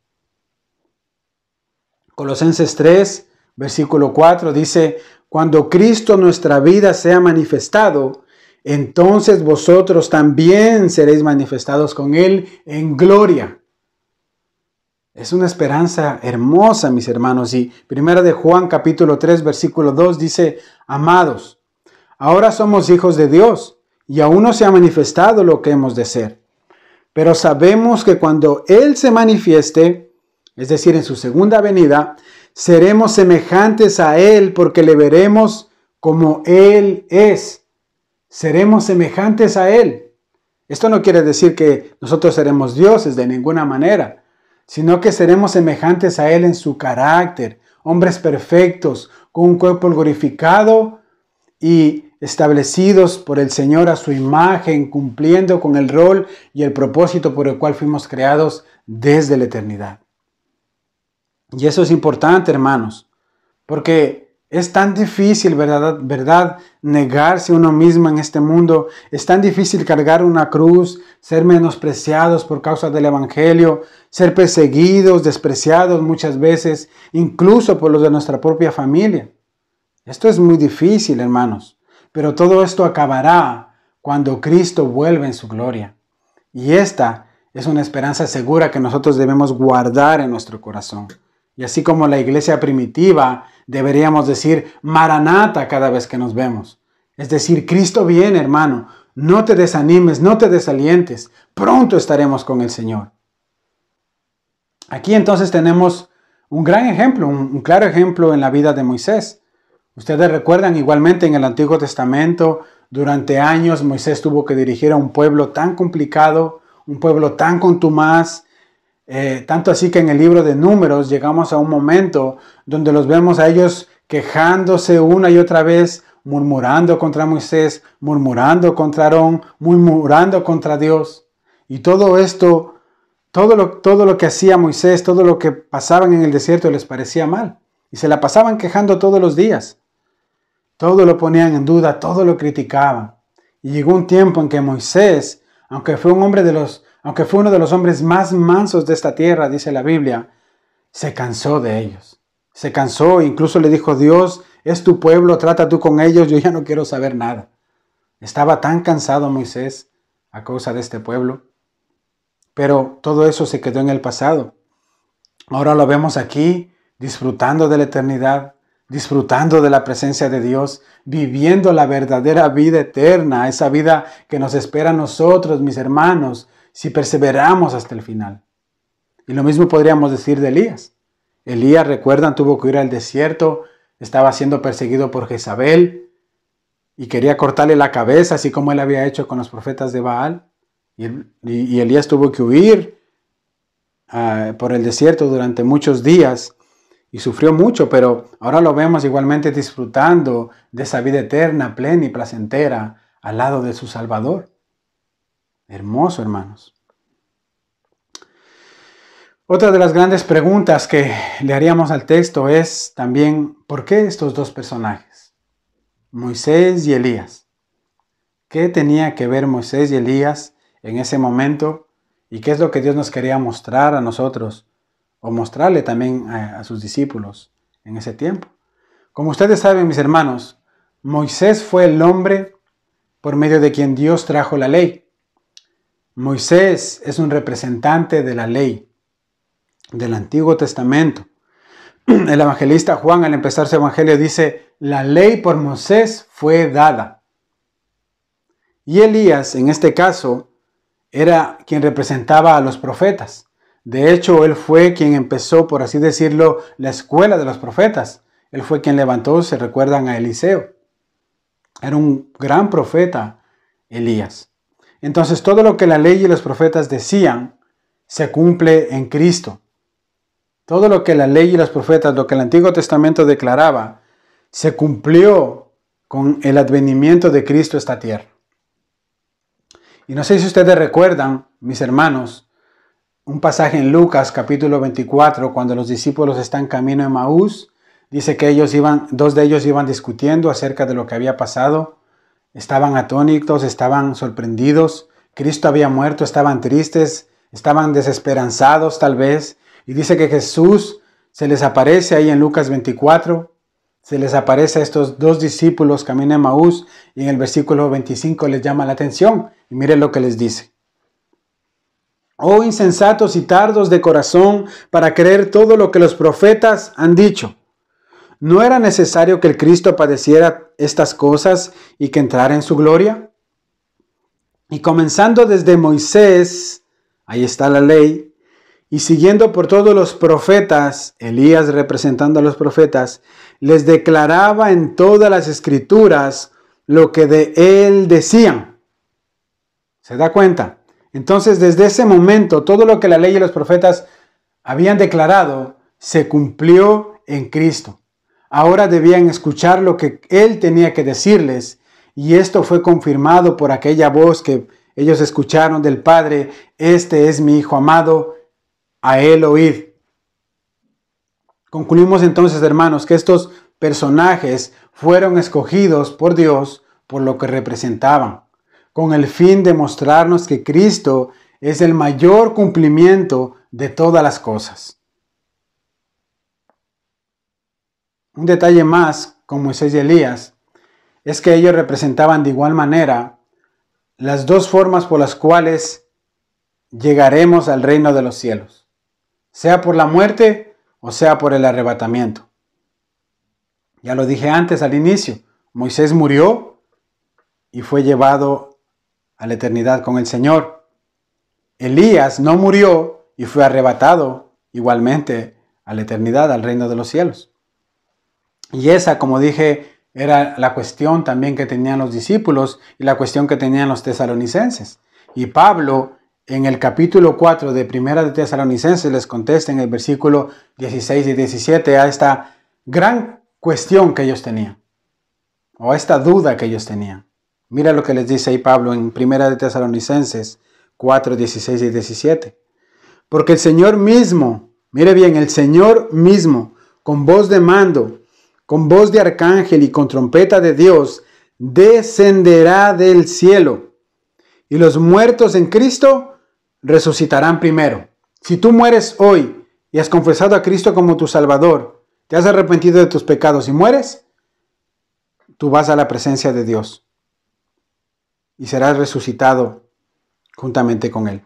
Colosenses 3, versículo 4 dice: cuando Cristo nuestra vida sea manifestado, entonces vosotros también seréis manifestados con Él en gloria. Es una esperanza hermosa, mis hermanos. Y 1 de Juan capítulo 3, versículo 2 dice, amados, ahora somos hijos de Dios y aún no se ha manifestado lo que hemos de ser. Pero sabemos que cuando Él se manifieste, es decir, en su segunda venida, seremos semejantes a Él porque le veremos como Él es. Seremos semejantes a Él. Esto no quiere decir que nosotros seremos dioses de ninguna manera, sino que seremos semejantes a Él en su carácter, hombres perfectos, con un cuerpo glorificado y establecidos por el Señor a su imagen, cumpliendo con el rol y el propósito por el cual fuimos creados desde la eternidad. Y eso es importante, hermanos, porque es tan difícil, ¿verdad? Negarse a uno mismo en este mundo. Es tan difícil cargar una cruz, ser menospreciados por causa del Evangelio, ser perseguidos, despreciados muchas veces, incluso por los de nuestra propia familia. Esto es muy difícil, hermanos, pero todo esto acabará cuando Cristo vuelva en su gloria. Y esta es una esperanza segura que nosotros debemos guardar en nuestro corazón. Y así como la iglesia primitiva, deberíamos decir Maranata cada vez que nos vemos. Es decir, Cristo viene, hermano. No te desanimes, no te desalientes. Pronto estaremos con el Señor. Aquí entonces tenemos un gran ejemplo, un claro ejemplo en la vida de Moisés. Ustedes recuerdan igualmente en el Antiguo Testamento, durante años Moisés tuvo que dirigir a un pueblo tan complicado, un pueblo tan contumaz, tanto así que en el libro de Números llegamos a un momento donde los vemos a ellos quejándose una y otra vez, murmurando contra Moisés, murmurando contra Aarón, murmurando contra Dios. Y todo esto, todo lo que hacía Moisés, todo lo que pasaban en el desierto les parecía mal. Y se la pasaban quejando todos los días. Todo lo ponían en duda, todo lo criticaban. Y llegó un tiempo en que Moisés, aunque fue uno de los hombres más mansos de esta tierra, dice la Biblia, se cansó de ellos. Se cansó, incluso le dijo, Dios, es tu pueblo, trata tú con ellos, yo ya no quiero saber nada. Estaba tan cansado Moisés a causa de este pueblo. Pero todo eso se quedó en el pasado. Ahora lo vemos aquí, disfrutando de la eternidad, disfrutando de la presencia de Dios, viviendo la verdadera vida eterna, esa vida que nos espera a nosotros, mis hermanos, si perseveramos hasta el final. Y lo mismo podríamos decir de Elías. Elías, recuerdan, tuvo que ir al desierto, estaba siendo perseguido por Jezabel y quería cortarle la cabeza, así como él había hecho con los profetas de Baal. Y Elías tuvo que huir por el desierto durante muchos días y sufrió mucho, pero ahora lo vemos igualmente disfrutando de esa vida eterna, plena y placentera al lado de su Salvador. Hermoso, hermanos. Otra de las grandes preguntas que le haríamos al texto es también, ¿por qué estos dos personajes? Moisés y Elías. ¿Qué tenía que ver Moisés y Elías en ese momento? ¿Y qué es lo que Dios nos quería mostrar a nosotros? O mostrarle también a sus discípulos en ese tiempo. Como ustedes saben, mis hermanos, Moisés fue el hombre por medio de quien Dios trajo la ley. Moisés es un representante de la ley, del Antiguo Testamento. El evangelista Juan, al empezar su evangelio, dice, la ley por Moisés fue dada. Y Elías, en este caso, era quien representaba a los profetas. De hecho, él fue quien empezó, por así decirlo, la escuela de los profetas. Él fue quien levantó, se recuerdan, a Eliseo. Era un gran profeta, Elías. Entonces, todo lo que la ley y los profetas decían, se cumple en Cristo. Todo lo que la ley y los profetas, lo que el Antiguo Testamento declaraba, se cumplió con el advenimiento de Cristo a esta tierra. Y no sé si ustedes recuerdan, mis hermanos, un pasaje en Lucas capítulo 24, cuando los discípulos están camino a Emaús, dice que dos de ellos iban discutiendo acerca de lo que había pasado. Estaban atónitos, estaban sorprendidos. Cristo había muerto, estaban tristes, estaban desesperanzados tal vez. Y dice que Jesús se les aparece ahí en Lucas 24 se les aparece a estos dos discípulos camino a Emaús y en el versículo 25 les llama la atención y miren lo que les dice. Oh insensatos y tardos de corazón para creer todo lo que los profetas han dicho. ¿No era necesario que el Cristo padeciera estas cosas y que entrara en su gloria? Y comenzando desde Moisés, ahí está la ley, y siguiendo por todos los profetas, Elías representando a los profetas, les declaraba en todas las escrituras lo que de él decían. ¿Se da cuenta? Entonces, desde ese momento, todo lo que la ley y los profetas habían declarado se cumplió en Cristo. Ahora debían escuchar lo que Él tenía que decirles, y esto fue confirmado por aquella voz que ellos escucharon del Padre: este es mi Hijo amado, a Él oíd. Concluimos entonces, hermanos, que estos personajes fueron escogidos por Dios por lo que representaban, con el fin de mostrarnos que Cristo es el mayor cumplimiento de todas las cosas. Un detalle más con Moisés y Elías es que ellos representaban de igual manera las dos formas por las cuales llegaremos al reino de los cielos, sea por la muerte o sea por el arrebatamiento. Ya lo dije antes al inicio, Moisés murió y fue llevado a la eternidad con el Señor. Elías no murió y fue arrebatado igualmente a la eternidad, al reino de los cielos. Y esa, como dije, era la cuestión también que tenían los discípulos y la cuestión que tenían los tesalonicenses. Y Pablo, en el capítulo 4 de Primera de Tesalonicenses, les contesta en el versículo 16 y 17 a esta gran cuestión que ellos tenían, o a esta duda que ellos tenían. Mira lo que les dice ahí Pablo en Primera de Tesalonicenses 4, 16 y 17. Porque el Señor mismo, mire bien, el Señor mismo, con voz de mando, con voz de arcángel y con trompeta de Dios, descenderá del cielo. Y los muertos en Cristo resucitarán primero. Si tú mueres hoy y has confesado a Cristo como tu Salvador, te has arrepentido de tus pecados y mueres, tú vas a la presencia de Dios y serás resucitado juntamente con Él.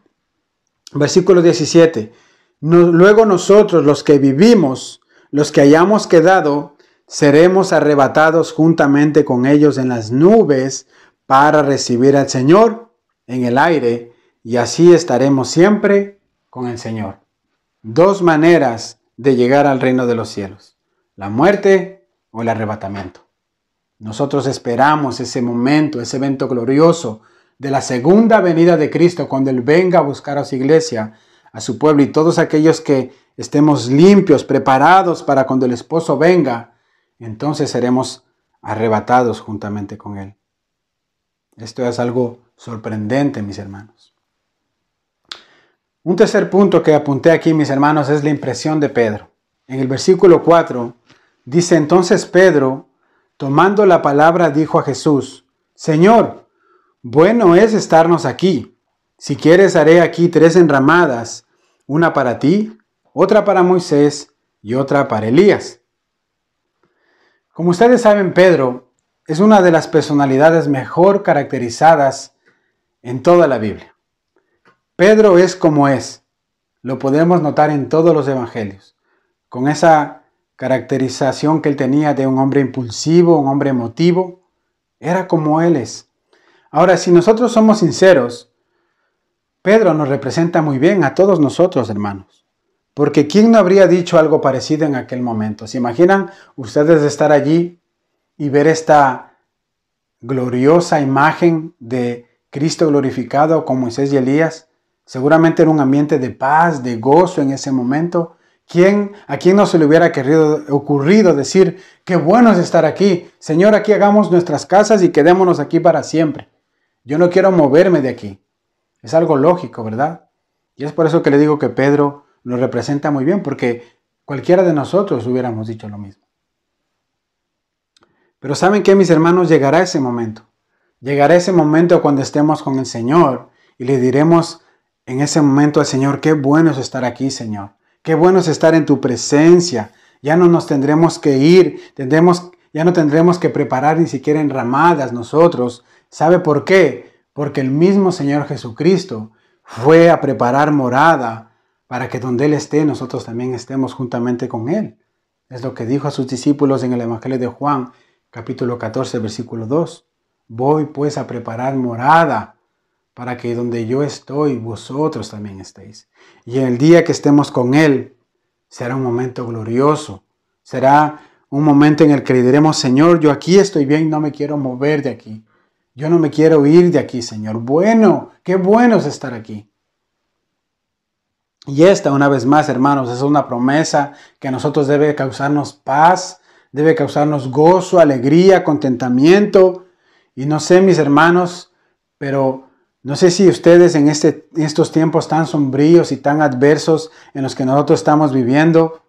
Versículo 17. Luego nosotros, los que vivimos, los que hayamos quedado, seremos arrebatados juntamente con ellos en las nubes para recibir al Señor en el aire, y así estaremos siempre con el Señor. Dos maneras de llegar al reino de los cielos: la muerte o el arrebatamiento. Nosotros esperamos ese momento, ese evento glorioso de la segunda venida de Cristo, cuando Él venga a buscar a su iglesia, a su pueblo, y todos aquellos que estemos limpios, preparados para cuando el esposo venga, entonces seremos arrebatados juntamente con Él. Esto es algo sorprendente, mis hermanos. Un tercer punto que apunté aquí, mis hermanos, es la impresión de Pedro. En el versículo 4 dice: entonces Pedro, tomando la palabra, dijo a Jesús: Señor, bueno es estarnos aquí. Si quieres, haré aquí 3 enramadas, una para ti, otra para Moisés y otra para Elías. Como ustedes saben, Pedro es una de las personalidades mejor caracterizadas en toda la Biblia. Pedro es como es. Lo podemos notar en todos los evangelios, con esa caracterización que él tenía de un hombre impulsivo, un hombre emotivo. Era como él es. Ahora, si nosotros somos sinceros, Pedro nos representa muy bien a todos nosotros, hermanos. Porque ¿quién no habría dicho algo parecido en aquel momento? ¿Se imaginan ustedes estar allí y ver esta gloriosa imagen de Cristo glorificado con Moisés y Elías? Seguramente era un ambiente de paz, de gozo en ese momento. ¿A quién no se le hubiera ocurrido decir: qué bueno es estar aquí? Señor, aquí hagamos nuestras casas y quedémonos aquí para siempre. Yo no quiero moverme de aquí. Es algo lógico, ¿verdad? Y es por eso que le digo que Pedro lo representa muy bien, porque cualquiera de nosotros hubiéramos dicho lo mismo. Pero ¿saben qué, mis hermanos? Llegará ese momento. Llegará ese momento cuando estemos con el Señor y le diremos en ese momento al Señor: qué bueno es estar aquí, Señor. Qué bueno es estar en tu presencia. Ya no nos tendremos que ir, ya no tendremos que preparar ni siquiera enramadas nosotros. ¿Sabe por qué? Porque el mismo Señor Jesucristo fue a preparar morada para que donde Él esté, nosotros también estemos juntamente con Él. Es lo que dijo a sus discípulos en el Evangelio de Juan, capítulo 14, versículo 2. Voy pues a preparar morada para que donde yo estoy, vosotros también estéis. Y en el día que estemos con Él, será un momento glorioso. Será un momento en el que le diremos, Señor, yo aquí estoy bien, no me quiero mover de aquí. Yo no me quiero ir de aquí, Señor. Bueno, qué bueno es estar aquí. Y esta, una vez más, hermanos, es una promesa que a nosotros debe causarnos paz, debe causarnos gozo, alegría, contentamiento. Y no sé, mis hermanos, pero no sé si ustedes en estos tiempos tan sombríos y tan adversos en los que nosotros estamos viviendo,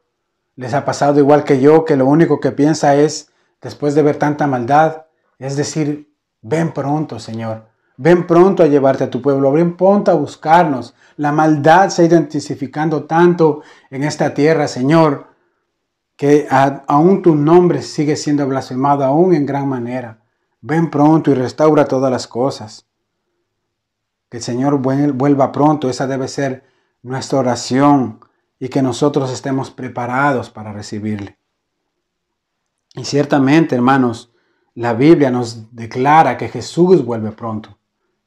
les ha pasado igual que yo, que lo único que piensa es, después de ver tanta maldad, es decir, ven pronto, Señor. Ven pronto a llevarte a tu pueblo. Ven pronto a buscarnos. La maldad se ha ido intensificando tanto en esta tierra, Señor, que aún tu nombre sigue siendo blasfemado, aún en gran manera. Ven pronto y restaura todas las cosas. Que el Señor vuelva pronto. Esa debe ser nuestra oración y que nosotros estemos preparados para recibirle. Y ciertamente, hermanos, la Biblia nos declara que Jesús vuelve pronto.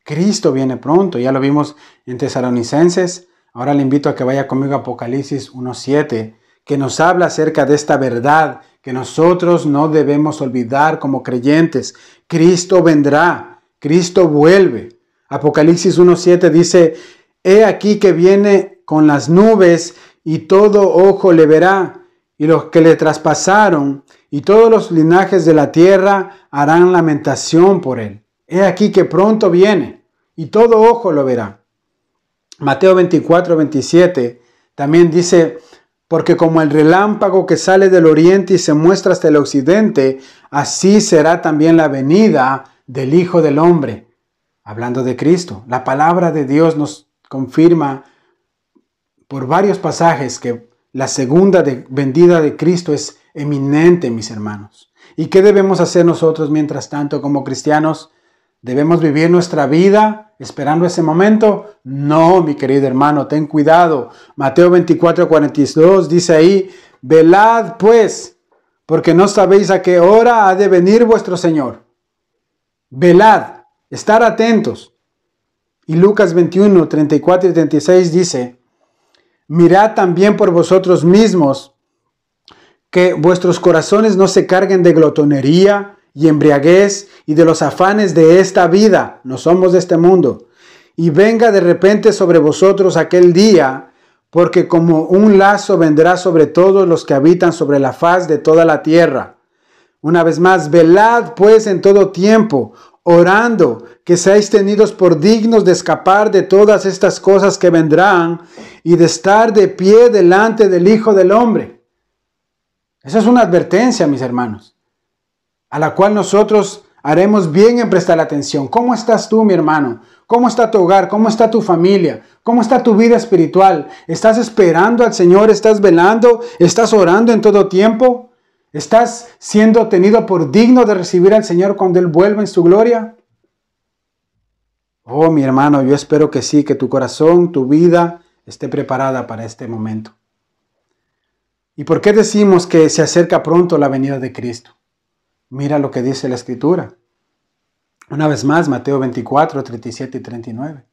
Cristo viene pronto. Ya lo vimos en Tesalonicenses. Ahora le invito a que vaya conmigo a Apocalipsis 1:7, que nos habla acerca de esta verdad que nosotros no debemos olvidar como creyentes. Cristo vendrá. Cristo vuelve. Apocalipsis 1:7 dice, he aquí que viene con las nubes y todo ojo le verá, y los que le traspasaron y todos los linajes de la tierra harán lamentación por él. He aquí que pronto viene y todo ojo lo verá. Mateo 24:27 también dice, porque como el relámpago que sale del oriente y se muestra hasta el occidente, así será también la venida del Hijo del Hombre. Hablando de Cristo, la palabra de Dios nos confirma por varios pasajes que la segunda venida de Cristo es eminente, mis hermanos. ¿Y qué debemos hacer nosotros mientras tanto como cristianos? ¿Debemos vivir nuestra vida esperando ese momento? No, mi querido hermano, ten cuidado. Mateo 24:42 dice ahí, velad pues, porque no sabéis a qué hora ha de venir vuestro Señor. Velad, estar atentos. Y Lucas 21:34 y 36 dice, mirad también por vosotros mismos, que vuestros corazones no se carguen de glotonería y embriaguez y de los afanes de esta vida, no somos de este mundo, y venga de repente sobre vosotros aquel día, porque como un lazo vendrá sobre todos los que habitan sobre la faz de toda la tierra. Una vez más, velad pues en todo tiempo, orando que seáis tenidos por dignos de escapar de todas estas cosas que vendrán y de estar de pie delante del Hijo del Hombre. Esa es una advertencia, mis hermanos, a la cual nosotros haremos bien en prestar atención. ¿Cómo estás tú, mi hermano? ¿Cómo está tu hogar? ¿Cómo está tu familia? ¿Cómo está tu vida espiritual? ¿Estás esperando al Señor? ¿Estás velando? ¿Estás orando en todo tiempo? ¿Estás siendo tenido por digno de recibir al Señor cuando Él vuelva en su gloria? Oh, mi hermano, yo espero que sí, que tu corazón, tu vida esté preparada para este momento. ¿Y por qué decimos que se acerca pronto la venida de Cristo? Mira lo que dice la Escritura. Una vez más, Mateo 24, 37 y 39.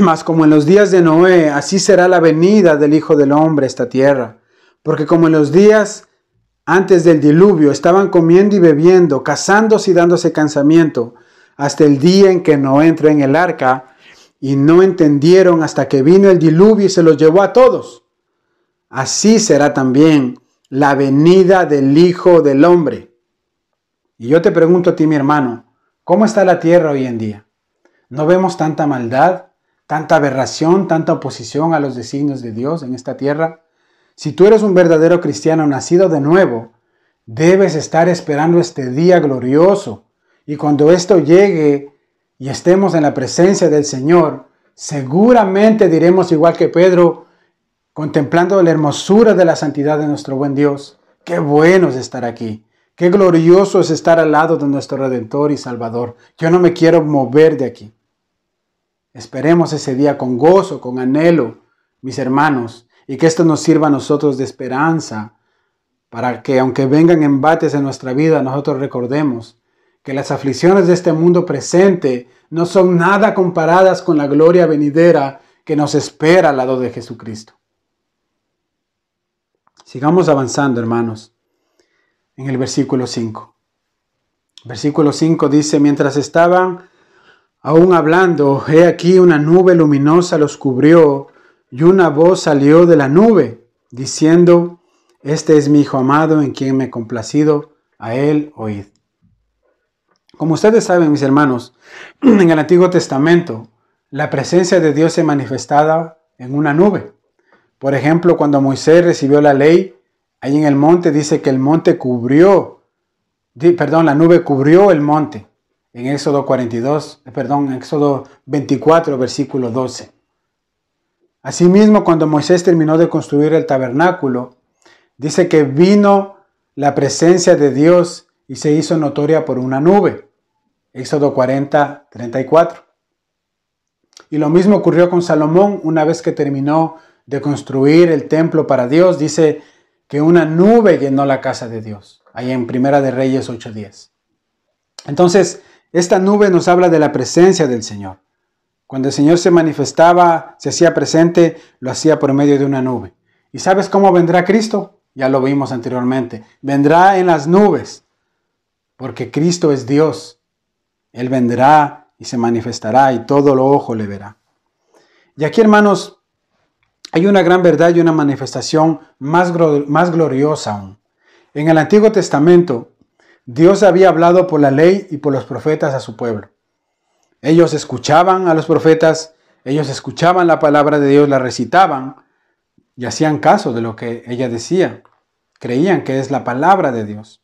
Mas como en los días de Noé, así será la venida del Hijo del Hombre a esta tierra. Porque como en los días antes del diluvio estaban comiendo y bebiendo, casándose y dándose casamiento, hasta el día en que Noé entró en el arca, y no entendieron hasta que vino el diluvio y se los llevó a todos. Así será también la venida del Hijo del Hombre. Y yo te pregunto a ti, mi hermano, ¿cómo está la tierra hoy en día? ¿No vemos tanta maldad, tanta aberración, tanta oposición a los designios de Dios en esta tierra? Si tú eres un verdadero cristiano nacido de nuevo, debes estar esperando este día glorioso. Y cuando esto llegue y estemos en la presencia del Señor, seguramente diremos igual que Pedro, contemplando la hermosura de la santidad de nuestro buen Dios. Qué bueno es estar aquí. Qué glorioso es estar al lado de nuestro Redentor y Salvador. Yo no me quiero mover de aquí. Esperemos ese día con gozo, con anhelo, mis hermanos, y que esto nos sirva a nosotros de esperanza, para que aunque vengan embates en nuestra vida, nosotros recordemos que las aflicciones de este mundo presente no son nada comparadas con la gloria venidera que nos espera al lado de Jesucristo. Sigamos avanzando, hermanos, en el versículo 5. Versículo 5 dice: mientras estaban aún hablando, he aquí una nube luminosa los cubrió, y una voz salió de la nube, diciendo: este es mi Hijo amado, en quien me he complacido, a él oíd. Como ustedes saben, mis hermanos, en el Antiguo Testamento, la presencia de Dios se manifestaba en una nube. Por ejemplo, cuando Moisés recibió la ley, ahí en el monte dice que la nube cubrió el monte. En Éxodo 24, versículo 12. Asimismo, cuando Moisés terminó de construir el tabernáculo, dice que vino la presencia de Dios y se hizo notoria por una nube. Éxodo 40, 34. Y lo mismo ocurrió con Salomón una vez que terminó de construir el templo para Dios. Dice que una nube llenó la casa de Dios. Ahí en Primera de Reyes 8:10. Entonces, esta nube nos habla de la presencia del Señor. Cuando el Señor se manifestaba, se hacía presente, lo hacía por medio de una nube. ¿Y sabes cómo vendrá Cristo? Ya lo vimos anteriormente. Vendrá en las nubes, porque Cristo es Dios. Él vendrá y se manifestará y todo lo ojo le verá. Y aquí, hermanos, hay una gran verdad y una manifestación más gloriosa aún. En el Antiguo Testamento, Dios había hablado por la ley y por los profetas a su pueblo. Ellos escuchaban a los profetas, ellos escuchaban la palabra de Dios, la recitaban y hacían caso de lo que ella decía. Creían que es la palabra de Dios.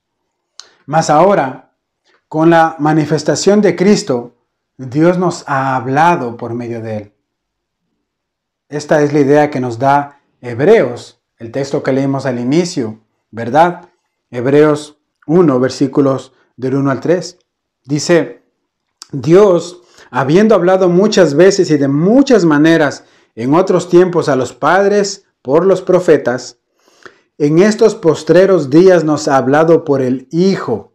Mas ahora, con la manifestación de Cristo, Dios nos ha hablado por medio de Él. Esta es la idea que nos da Hebreos, el texto que leímos al inicio, ¿verdad? Hebreos 1, versículos del 1 al 3. Dice: Dios, habiendo hablado muchas veces y de muchas maneras en otros tiempos a los padres por los profetas, en estos postreros días nos ha hablado por el Hijo.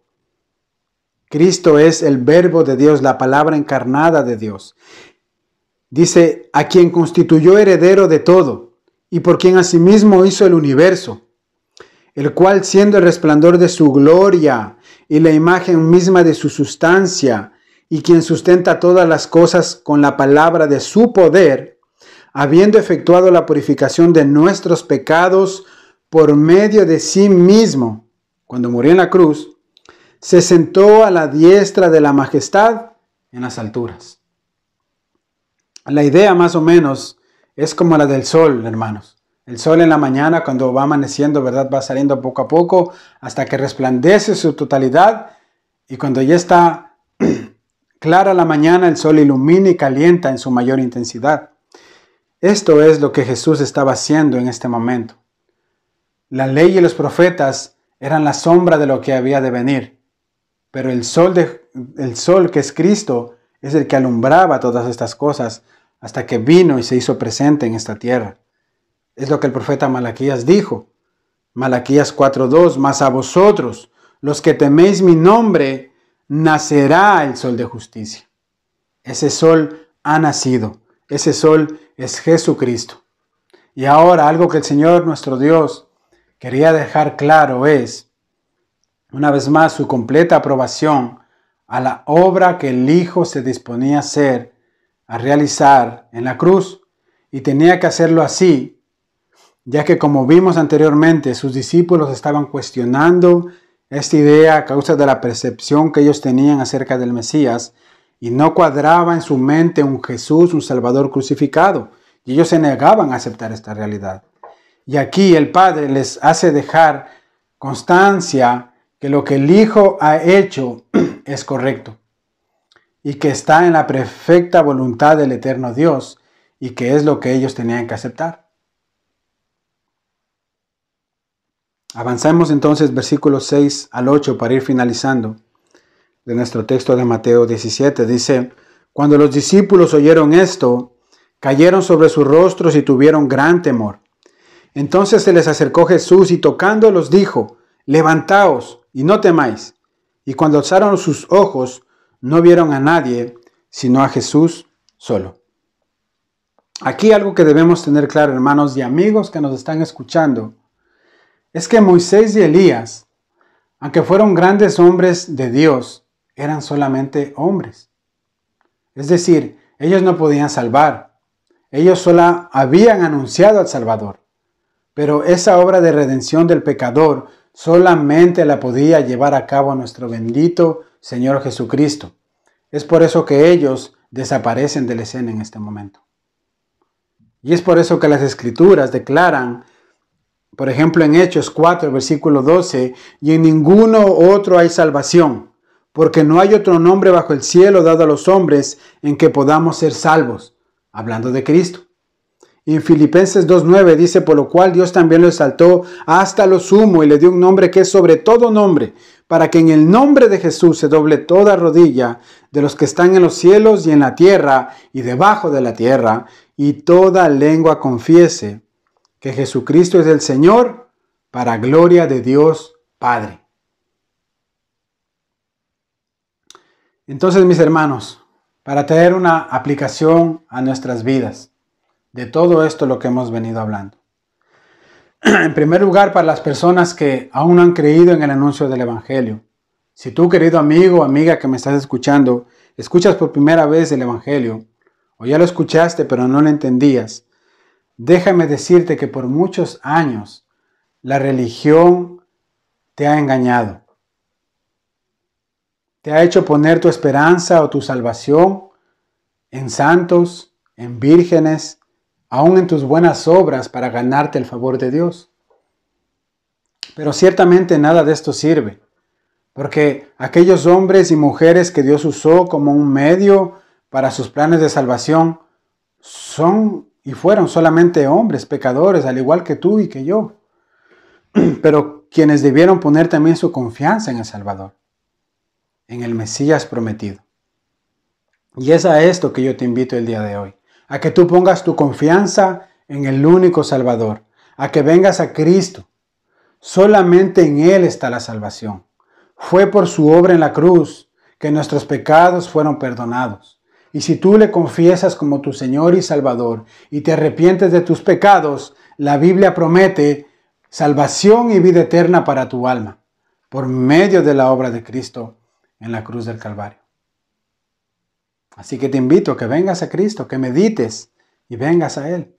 Cristo es el Verbo de Dios, la palabra encarnada de Dios. Dice: a quien constituyó heredero de todo, y por quien asimismo hizo el universo, el cual, siendo el resplandor de su gloria y la imagen misma de su sustancia, y quien sustenta todas las cosas con la palabra de su poder, habiendo efectuado la purificación de nuestros pecados por medio de sí mismo, cuando murió en la cruz, se sentó a la diestra de la majestad en las alturas. La idea más o menos es como la del sol, hermanos. El sol en la mañana, cuando va amaneciendo, ¿verdad?, va saliendo poco a poco hasta que resplandece su totalidad, y cuando ya está clara la mañana, el sol ilumina y calienta en su mayor intensidad. Esto es lo que Jesús estaba haciendo en este momento. La ley y los profetas eran la sombra de lo que había de venir, pero el sol que es Cristo es el que alumbraba todas estas cosas hasta que vino y se hizo presente en esta tierra. Es lo que el profeta Malaquías dijo. Malaquías 4:2: mas a vosotros, los que teméis mi nombre, nacerá el sol de justicia. Ese sol ha nacido. Ese sol es Jesucristo. Y ahora algo que el Señor nuestro Dios quería dejar claro es, una vez más, su completa aprobación a la obra que el Hijo se disponía a hacer, a realizar en la cruz, y tenía que hacerlo así, ya que, como vimos anteriormente, sus discípulos estaban cuestionando esta idea a causa de la percepción que ellos tenían acerca del Mesías, y no cuadraba en su mente un Jesús, un Salvador crucificado, y ellos se negaban a aceptar esta realidad. Y aquí el Padre les hace dejar constancia que lo que el Hijo ha hecho es correcto, y que está en la perfecta voluntad del eterno Dios, y que es lo que ellos tenían que aceptar. Avanzamos entonces versículos 6 al 8 para ir finalizando de nuestro texto de Mateo 17. Dice: cuando los discípulos oyeron esto, cayeron sobre sus rostros y tuvieron gran temor. Entonces se les acercó Jesús y tocándolos dijo: levantaos y no temáis. Y cuando alzaron sus ojos, no vieron a nadie, sino a Jesús solo. Aquí algo que debemos tener claro, hermanos y amigos que nos están escuchando, es que Moisés y Elías, aunque fueron grandes hombres de Dios, eran solamente hombres. Es decir, ellos no podían salvar. Ellos solo habían anunciado al Salvador. Pero esa obra de redención del pecador solamente la podía llevar a cabo nuestro bendito Señor Jesucristo. Es por eso que ellos desaparecen de la escena en este momento. Y es por eso que las Escrituras declaran, por ejemplo en Hechos 4, versículo 12, y en ninguno otro hay salvación, porque no hay otro nombre bajo el cielo dado a los hombres en que podamos ser salvos. Hablando de Cristo. Y en Filipenses 2:9 dice: por lo cual Dios también lo exaltó hasta lo sumo y le dio un nombre que es sobre todo nombre, para que en el nombre de Jesús se doble toda rodilla de los que están en los cielos y en la tierra y debajo de la tierra, y toda lengua confiese que Jesucristo es el Señor, para gloria de Dios Padre. Entonces, mis hermanos, para traer una aplicación a nuestras vidas de todo esto lo que hemos venido hablando. En primer lugar, para las personas que aún no han creído en el anuncio del Evangelio. Si tú, querido amigo o amiga que me estás escuchando, escuchas por primera vez el Evangelio, o ya lo escuchaste pero no lo entendías, déjame decirte que por muchos años la religión te ha engañado. Te ha hecho poner tu esperanza o tu salvación en santos, en vírgenes, aún en tus buenas obras para ganarte el favor de Dios. Pero ciertamente nada de esto sirve, porque aquellos hombres y mujeres que Dios usó como un medio para sus planes de salvación son y fueron solamente hombres pecadores, al igual que tú y que yo, pero quienes debieron poner también su confianza en el Salvador, en el Mesías prometido. Y es a esto que yo te invito el día de hoy, a que tú pongas tu confianza en el único Salvador, a que vengas a Cristo. Solamente en Él está la salvación. Fue por su obra en la cruz que nuestros pecados fueron perdonados. Y si tú le confiesas como tu Señor y Salvador y te arrepientes de tus pecados, la Biblia promete salvación y vida eterna para tu alma, por medio de la obra de Cristo en la cruz del Calvario. Así que te invito a que vengas a Cristo, que medites y vengas a Él.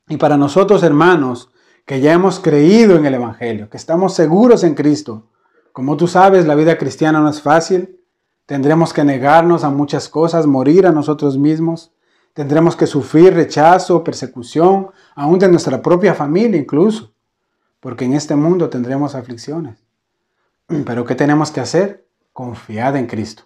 Y para nosotros, hermanos, que ya hemos creído en el Evangelio, que estamos seguros en Cristo, como tú sabes, la vida cristiana no es fácil. Tendremos que negarnos a muchas cosas, morir a nosotros mismos. Tendremos que sufrir rechazo, persecución, aún de nuestra propia familia incluso, porque en este mundo tendremos aflicciones. Pero ¿qué tenemos que hacer? Confiad en Cristo.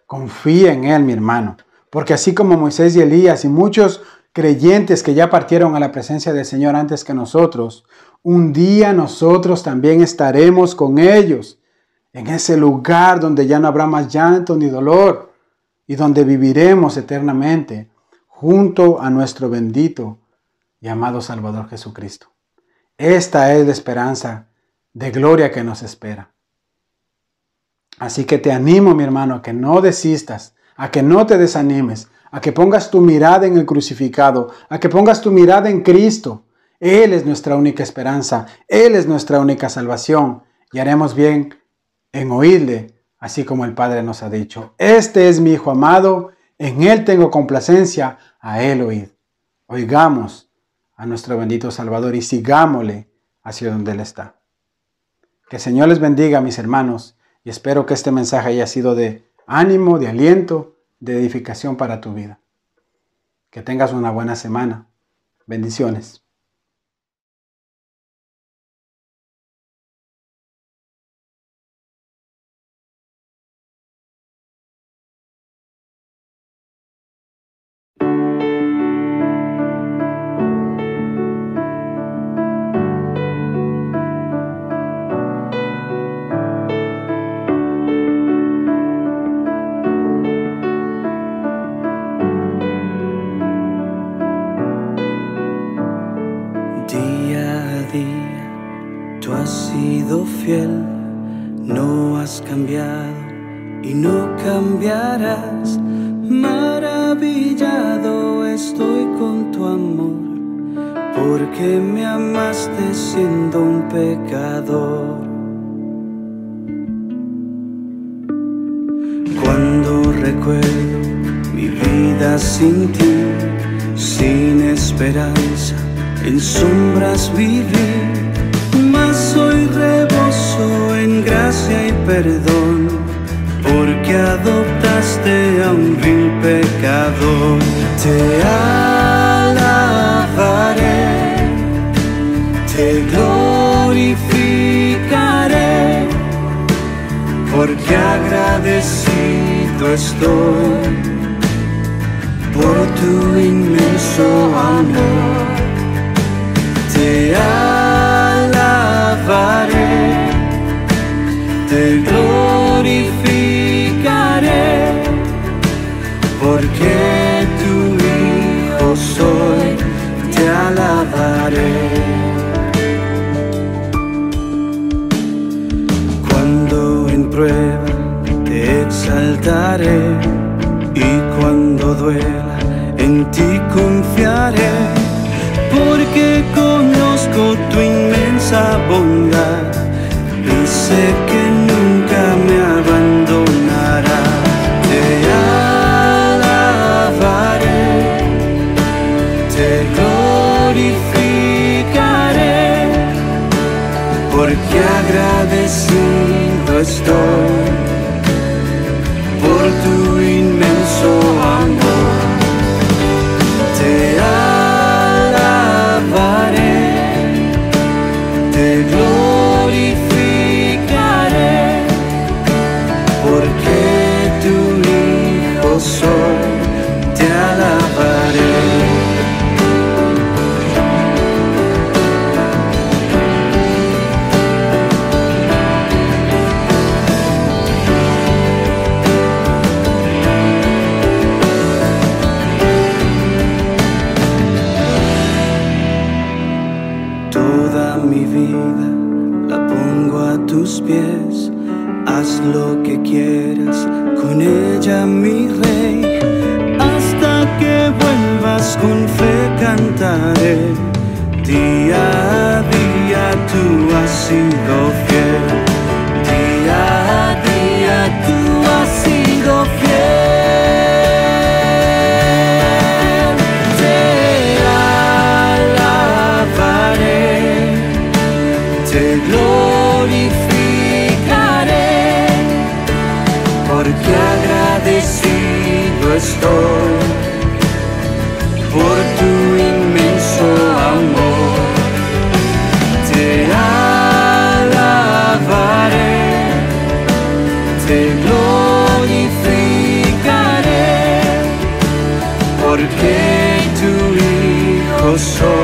Confía en Él, mi hermano, porque así como Moisés y Elías y muchos creyentes que ya partieron a la presencia del Señor antes que nosotros, un día nosotros también estaremos con ellos en ese lugar donde ya no habrá más llanto ni dolor y donde viviremos eternamente junto a nuestro bendito y amado Salvador Jesucristo. Esta es la esperanza de gloria que nos espera. Así que te animo, mi hermano, a que no desistas, a que no te desanimes, a que pongas tu mirada en el crucificado, a que pongas tu mirada en Cristo. Él es nuestra única esperanza, Él es nuestra única salvación, y haremos bien en oírle, así como el Padre nos ha dicho: este es mi Hijo amado, en Él tengo complacencia, a Él oíd. Oigamos a nuestro bendito Salvador y sigámosle hacia donde Él está. Que el Señor les bendiga, mis hermanos, y espero que este mensaje haya sido de ánimo, de aliento, de edificación para tu vida. Que tengas una buena semana. Bendiciones. has sido fiel, no has cambiado y no cambiarás. Maravillado estoy con tu amor, porque me amaste siendo un pecador. Cuando recuerdo mi vida sin ti, sin esperanza, en sombras viví, mas hoy reboso en gracia y perdón, porque adoptaste a un vil pecador. Te alabaré, te glorificaré, porque agradecido estoy por tu inmenso amor. Te alabaré, te glorificaré, porque tu hijo soy, te alabaré. Cuando en prueba te exaltaré, y cuando duela en ti confiaré, porque conozco tu inmensa bondad y sé que nunca me abandonará. Te alabaré, te glorificaré, porque agradecido estoy por tu inmenso amor. Te alabaré, te glorificaré, porque tu hijo soy, te alabaré. Toda mi vida la pongo a tus pies, haz lo que quieras con ella, mi rey. Hasta que vuelvas con fe cantaré, día a día tú has sido fiel, día a día tú has sido fiel. Te alabaré, te glorificaré, porque agradecido estoy por tu inmenso amor. Te alabaré, te glorificaré, porque tu hijo soy.